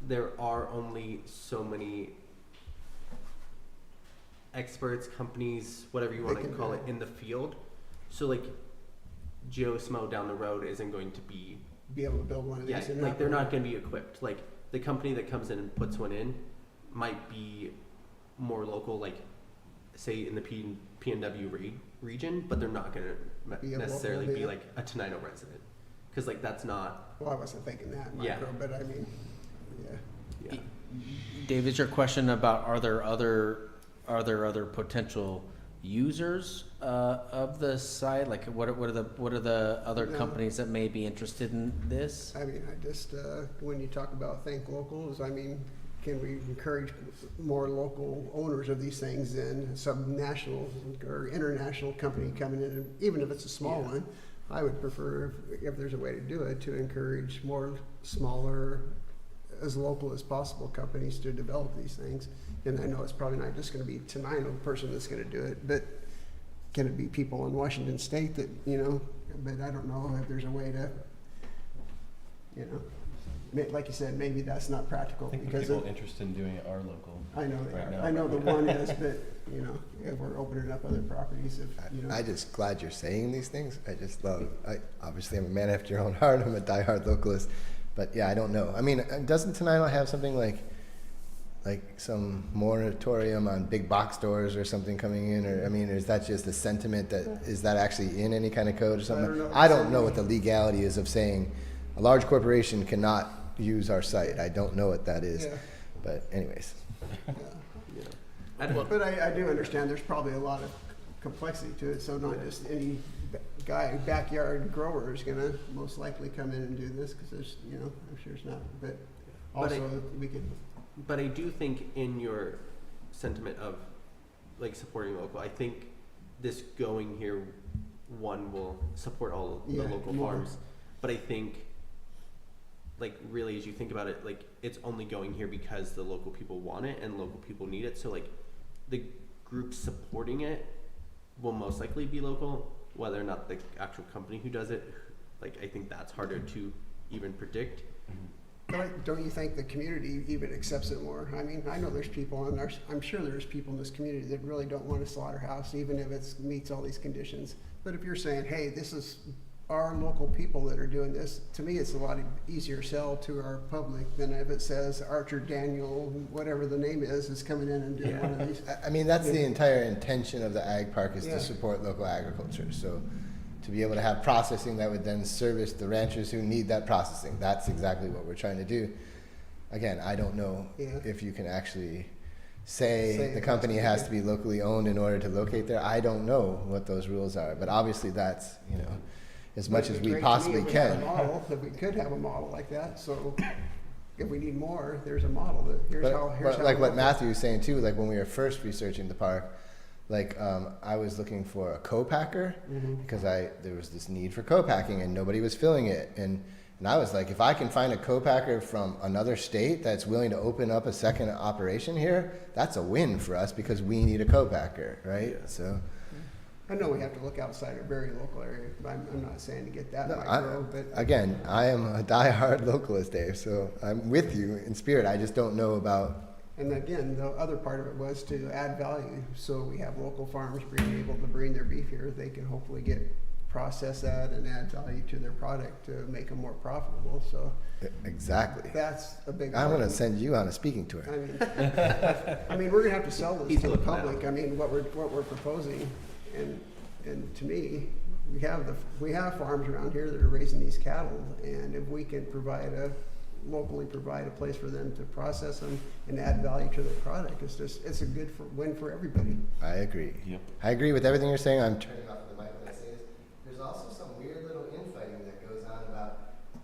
there are only so many experts, companies, whatever you They want to can call do it, it. in the field. So like Joe Smo down the road isn't going to be, be able to build one of these. yeah, and like they're operate. not going to be equipped. Like the company that comes in and puts one in might be more local, like say in the PNW region, but they're not going Be to a local, necessarily be yeah. like a Tenino resident, because like that's not. Well, I wasn't thinking that Yeah. micro, but I mean, yeah. Yeah. Dave, is your question about are there other potential users of the site? Like, what are the other No. companies that may be interested in this? I mean, I just, when you talk about think locals, I mean, can we encourage more local owners of these things than some national or international company coming in, and even if it's a small Yeah. one? I would prefer, if there's a way to do it, to encourage more smaller, as local as possible companies to develop these things. And I know it's probably not just gonna be Tenino, the person that's gonna do it, but can it be people in Washington State that, you know, but I don't know if there's a way to, you know, like you said, maybe that's not practical I think the because people interested in doing it are local. I know they right are. now. I know the one is, but, you know, if we're opening up other properties, if, you know. I just glad you're saying these things. I just love, obviously I'm a man after your own heart. I'm a diehard localist. But yeah, I don't know. I mean, doesn't Tenino have something like some moratorium on big box stores or something coming in? Or, I mean, is that just a sentiment that, is that actually in any kind of code or something? I don't know what the legality is of saying a large corporation cannot use our site. I don't know what that is. Yeah. But anyways. But I do understand there's probably a lot of complexity to it, so not just any guy, backyard grower is gonna most likely come in and do this, because there's, you know, I'm sure it's not, but also we could, But I do think in your sentiment of like supporting local, I think this going here, one will support all the Yeah, local more. farms. But I think, like, really, as you think about it, like, it's only going here because the local people want it and local people need it. So, like, the group supporting it will most likely be local, whether or not the actual company who does it. Like, I think that's harder to even predict. but don't you think the community even accepts it more? I mean, I know there's people in our, I'm sure there's people in this community that really don't want a slaughterhouse, even if it meets all these conditions. But if you're saying, hey, this is our local people that are doing this, to me, it's a lot easier sell to our public than if it says Archer Daniel, whatever the name is coming in and doing one of these. I mean, that's the entire intention of the ag park is Yeah. to support local agriculture. So to be able to have processing that would then service the ranchers who need that processing, that's exactly what we're trying to do. Again, I don't know Yeah. if you can actually say Say the it company has has to to be locally owned in order to locate there. I don't know what those rules are, but obviously that's, you know, as much as It'd be we great to me possibly if we had a can. model, if we could have a model like that, so if we need more, there's a model that, here's But, how, here's but how. like what local- Matthew was saying too, like when we were first researching the park, like I was looking for a co-packer Mhm. because there was this need for co-packing and nobody was filling it, and I was like, if I can find a co-packer from another state that's willing to open up a second operation here, that's a win for us because we need a co-packer, right? So I know we have to look outside our very local area, but I'm not saying to get that no, micro, but. again, I am a diehard localist, Dave, so I'm with you in spirit. I just don't know about. And again, the other part of it was to add value, so we have local farmers being able to bring their beef here, they can hopefully process that and add value to their product to make them more profitable, so Exactly. that's a big. I'm part. going to send you on a speaking tour. I mean, we're gonna have to sell this He's to the looking public, out. I mean, what we're proposing, and to me, we have farms around here that are raising these cattle, and if we can locally provide a place for them to process them and add value to their product, it's a good win for everybody. I agree. Yep. I agree with everything you're saying. I'm turning off the mic when I say this. There's also some weird little infighting that goes on about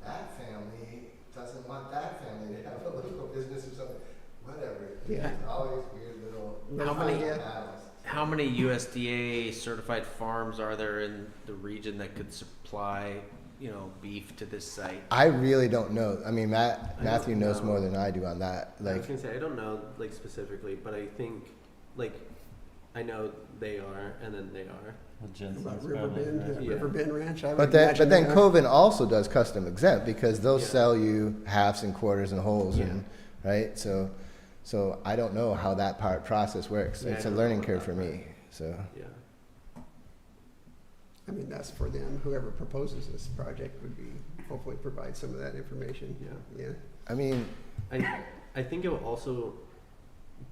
that family doesn't want that family to have a local business or something. Whatever. Yeah. There's always weird little How many- battles. How many USDA certified farms are there in the region that could supply, you know, beef to this site? I really don't know. I mean, I Matthew don't knows know. more than I do on that. I Like, was gonna say, I don't know, like, specifically, but I think, like, I know they are, and then they are. The Jensen's About family, Riverbend, right? Yeah. Riverbend Ranch, I would but imagine. then they are. Coven also does custom exempt because they'll Yeah. sell you halves and quarters and wholes, Yeah. and right. So I don't know how that process works. Yeah, It's I a don't learning know curve that for part. me. So. Yeah. I mean, that's for them, whoever proposes this project would be, hopefully provide some of that information. Yeah. Yeah. I mean, I think it will also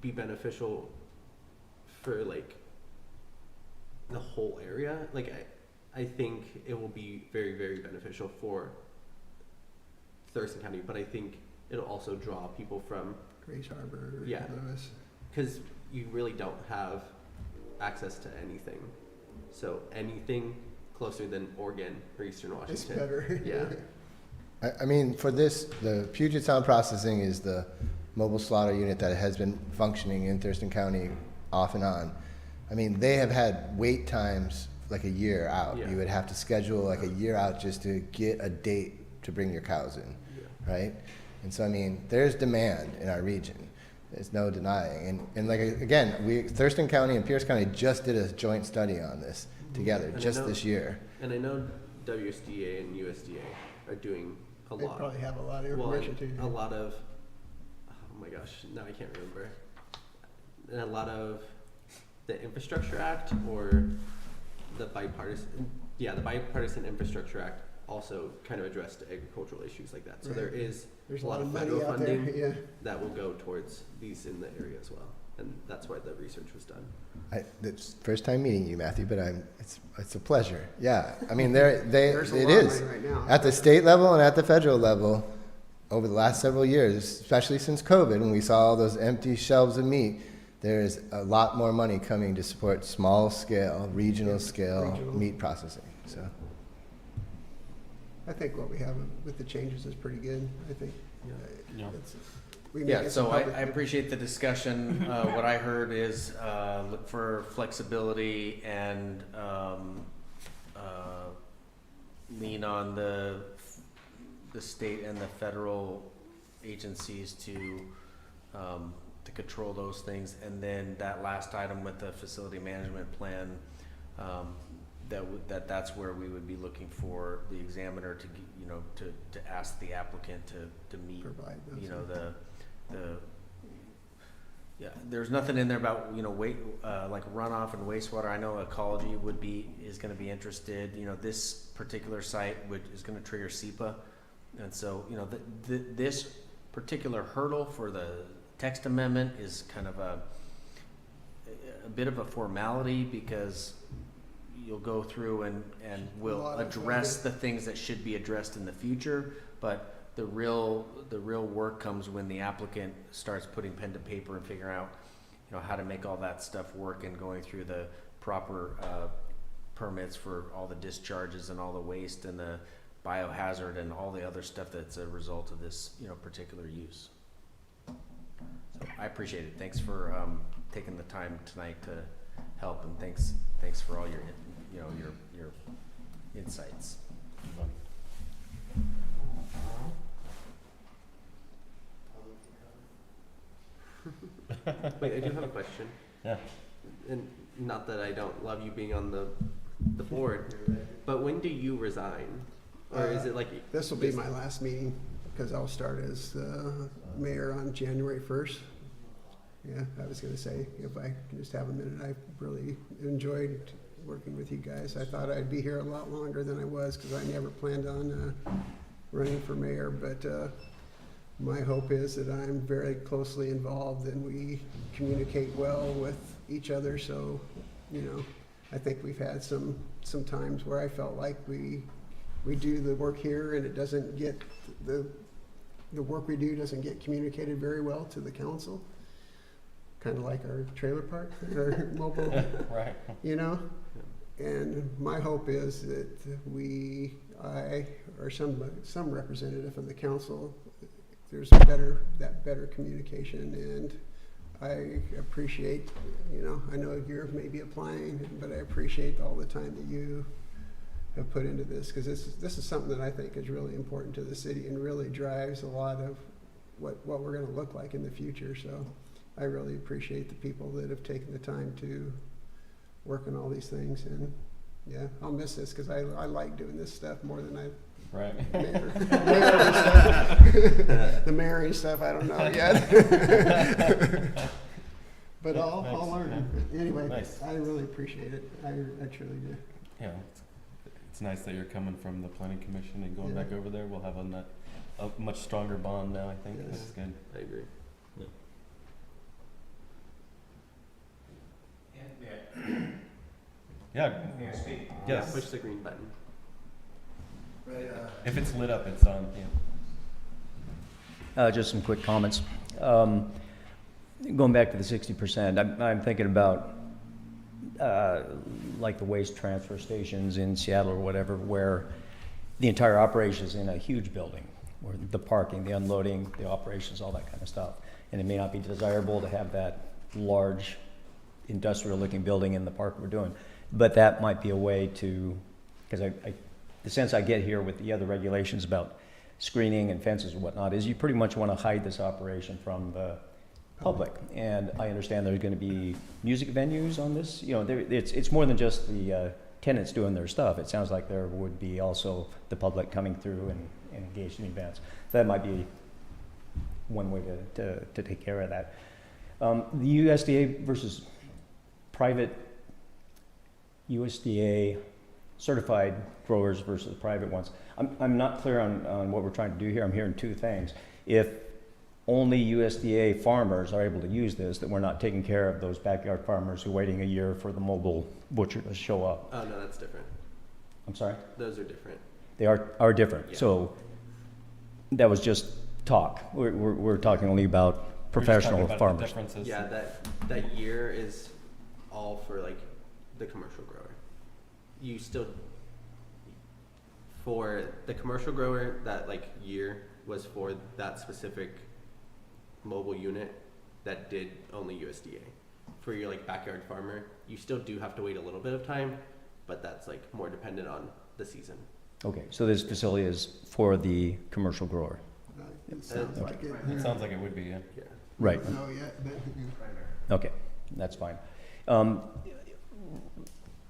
be beneficial for, like, the whole area. Like, I think it will be very, very beneficial for Thurston County, but I think it'll also draw people from, Grace Harbor, Yeah. Lewis. because you really don't have access to anything. So anything closer than Oregon or Eastern Washington. It's better. Yeah. I mean, for this, the Puget Sound Processing is the mobile slaughter unit that has been functioning in Thurston County off and on. I mean, they have had wait times like a year out. Yeah. You would have to schedule like a year out just to get a date to bring your cows in, right? And so, I mean, there's demand in our region. There's no denying. And like, again, Thurston County and Pierce County just did a joint study on this together And I just know- this year. And I know WSDA and USDA are doing a They lot. probably have a lot of Well, information too. a lot of, oh my gosh, now I can't remember. And a lot of the Infrastructure Act or the Bipartisan Infrastructure Act also kind of addressed agricultural issues like that. So Right. there's a lot of money federal out there, funding yeah. that will go towards these in the area as well. And that's why the research was done. It's first time meeting you, Matthew, but it's a pleasure. Yeah, I mean, There's a it lot of is. money right now. At the state level and at the federal level, over the last several years, especially since COVID, when we saw all those empty shelves of meat, there's a lot more money coming to support small scale, regional scale Regional. meat processing. So, I think what we have with the changes is pretty good, I think. Yeah. We may Yeah, get some so I public- appreciate the discussion. What I heard is, look for flexibility and, lean on the state and the federal agencies to control those things. And then that last item with the facility management plan, that's where we would be looking for the examiner to, to ask the applicant to meet, Provide those, you know, yeah, there's nothing in there about, like runoff and wastewater. I know ecology is gonna be interested. This particular site is gonna trigger SEPA. And so, this particular hurdle for the text amendment is kind of a bit of a formality, because you'll go through and A will lot of address the things that should be addressed in the future, but the real work comes when the applicant starts putting pen to paper and figuring out, how to make all that stuff work, and going through the proper permits for all the discharges and all the waste and the biohazard and all the other stuff that's a result of this, particular use. So I appreciate it. Thanks for taking the time tonight to help, and thanks for all your your insights. Wait, I do have a question. Yeah. And not that I don't love you being on the board, but when do you resign? Or is it like This will be my last meeting, because I'll start as mayor on January 1st. Yeah, I was gonna say, if I can just have a minute, I really enjoyed working with you guys. I thought I'd be here a lot longer than I was, because I never planned on running for mayor, but my hope is that I'm very closely involved and we communicate well with each other. So, I think we've had some times where I felt like we do the work here and it doesn't get, the work we do doesn't get communicated very well to the council. Kind of like our trailer park, our mobile, Right. And my hope is that I, or some representative of the council, there's better communication, and I appreciate, I know you're maybe applying, but I appreciate all the time that you have put into this, because this is something that I think is really important to the city and really drives a lot of what we're going to look like in the future. So I really appreciate the people that have taken the time to work on all these things, and yeah, I'll miss this, because I like doing this stuff more than I Right. the marrying stuff, I don't know yet. But Yeah, I'll nice. learn. Anyway, Nice. I really appreciate it. I truly do. Yeah, it's nice that you're coming from the planning commission and going Yeah. back over there. We'll have a much stronger bond now, I think. Yeah. This is good. I agree. Yeah. Yes. Push the green button. right, If it's lit up, it's on. Yeah. Just some quick comments. Going back to the 60%, I'm thinking about like the waste transfer stations in Seattle or whatever, where the entire operation is in a huge building, where the parking, the unloading, the operations, all that kind of stuff. And it may not be desirable to have that large industrial looking building in the park we're doing. But that might be a way to, because the sense I get here with the other regulations about screening and fences and whatnot is you pretty much want to hide this operation from the public. And I understand there's going to be music venues on this. You know, it's more than just the tenants doing their stuff. It sounds like there would be also the public coming through and engaged in events. So that might be one way to take care of that. The USDA versus private, USDA certified growers versus private ones. I'm not clear on what we're trying to do here. I'm hearing two things. If only USDA farmers are able to use this, that we're not taking care of those backyard farmers who are waiting a year for the mobile butcher to show up. Oh, no, that's different. I'm sorry? Those are different. They are different. Yeah. So that was just talk. We're talking only about professional We're just talking about the farmers. differences. Yeah, that year is all for like the commercial grower. You still, for the commercial grower, that like year was for that specific mobile unit that did only USDA. For your like backyard farmer, you still do have to wait a little bit of time, but that's like more dependent on the season. Okay, so this facility is for the commercial grower. It sounds like it. It sounds like it would be, yeah. Yeah. Right. Oh, yeah, Okay, that's fine.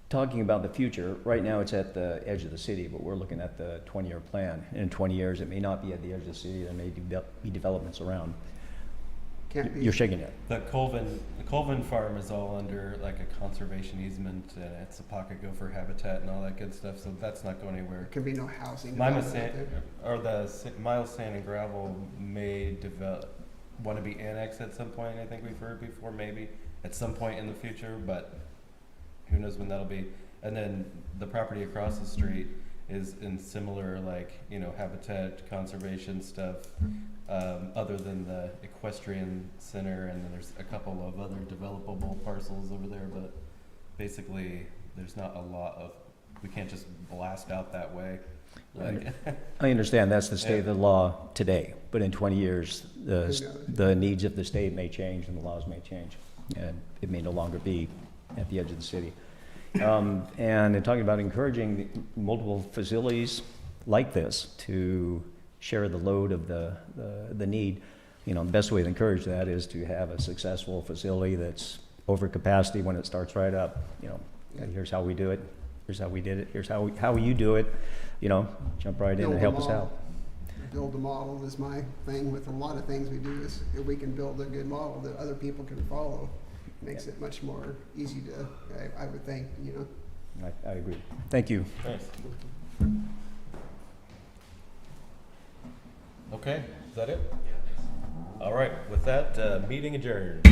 Talking about the future, right now it's at the edge of the city, but we're looking at the 20-year plan. In 20 years, it may not be at the edge of the city. There may be developments around. can't be. You're shaking it. The Colvin farm is all under like a conservation easement, and it's a pocket gopher habitat and all that good stuff, so that's not going anywhere. There can be no housing. Miles development Sand, there. or Miles Sand and Gravel may want to be annexed at some point, I think we've heard before, maybe, at some point in the future, but who knows when that'll be. And then the property across the street is in similar, like, you know, habitat conservation stuff, other than the equestrian center, and then there's a couple of other developable parcels over there, but basically there's not a lot of, we can't just blast out that way. Like, I understand that's the state of the law today, but in 20 years, knows? the needs of the state may change and the laws may change, and it may no longer be at the edge of the city. And in talking about encouraging multiple facilities like this to share the load of the need, you know, the best way to encourage that is to have a successful facility that's over capacity when it starts right up. You know, and here's how we do it. Here's how we did it. Here's how you do it. You know, jump right in Build and a help us model. out. Build a model is my thing with a lot of things we do, is if we can build a good model that other people can follow, makes it much more easy to, I would think, you know. I agree. Thank you. nice. Okay, is that it? All right, with that, meeting adjourned.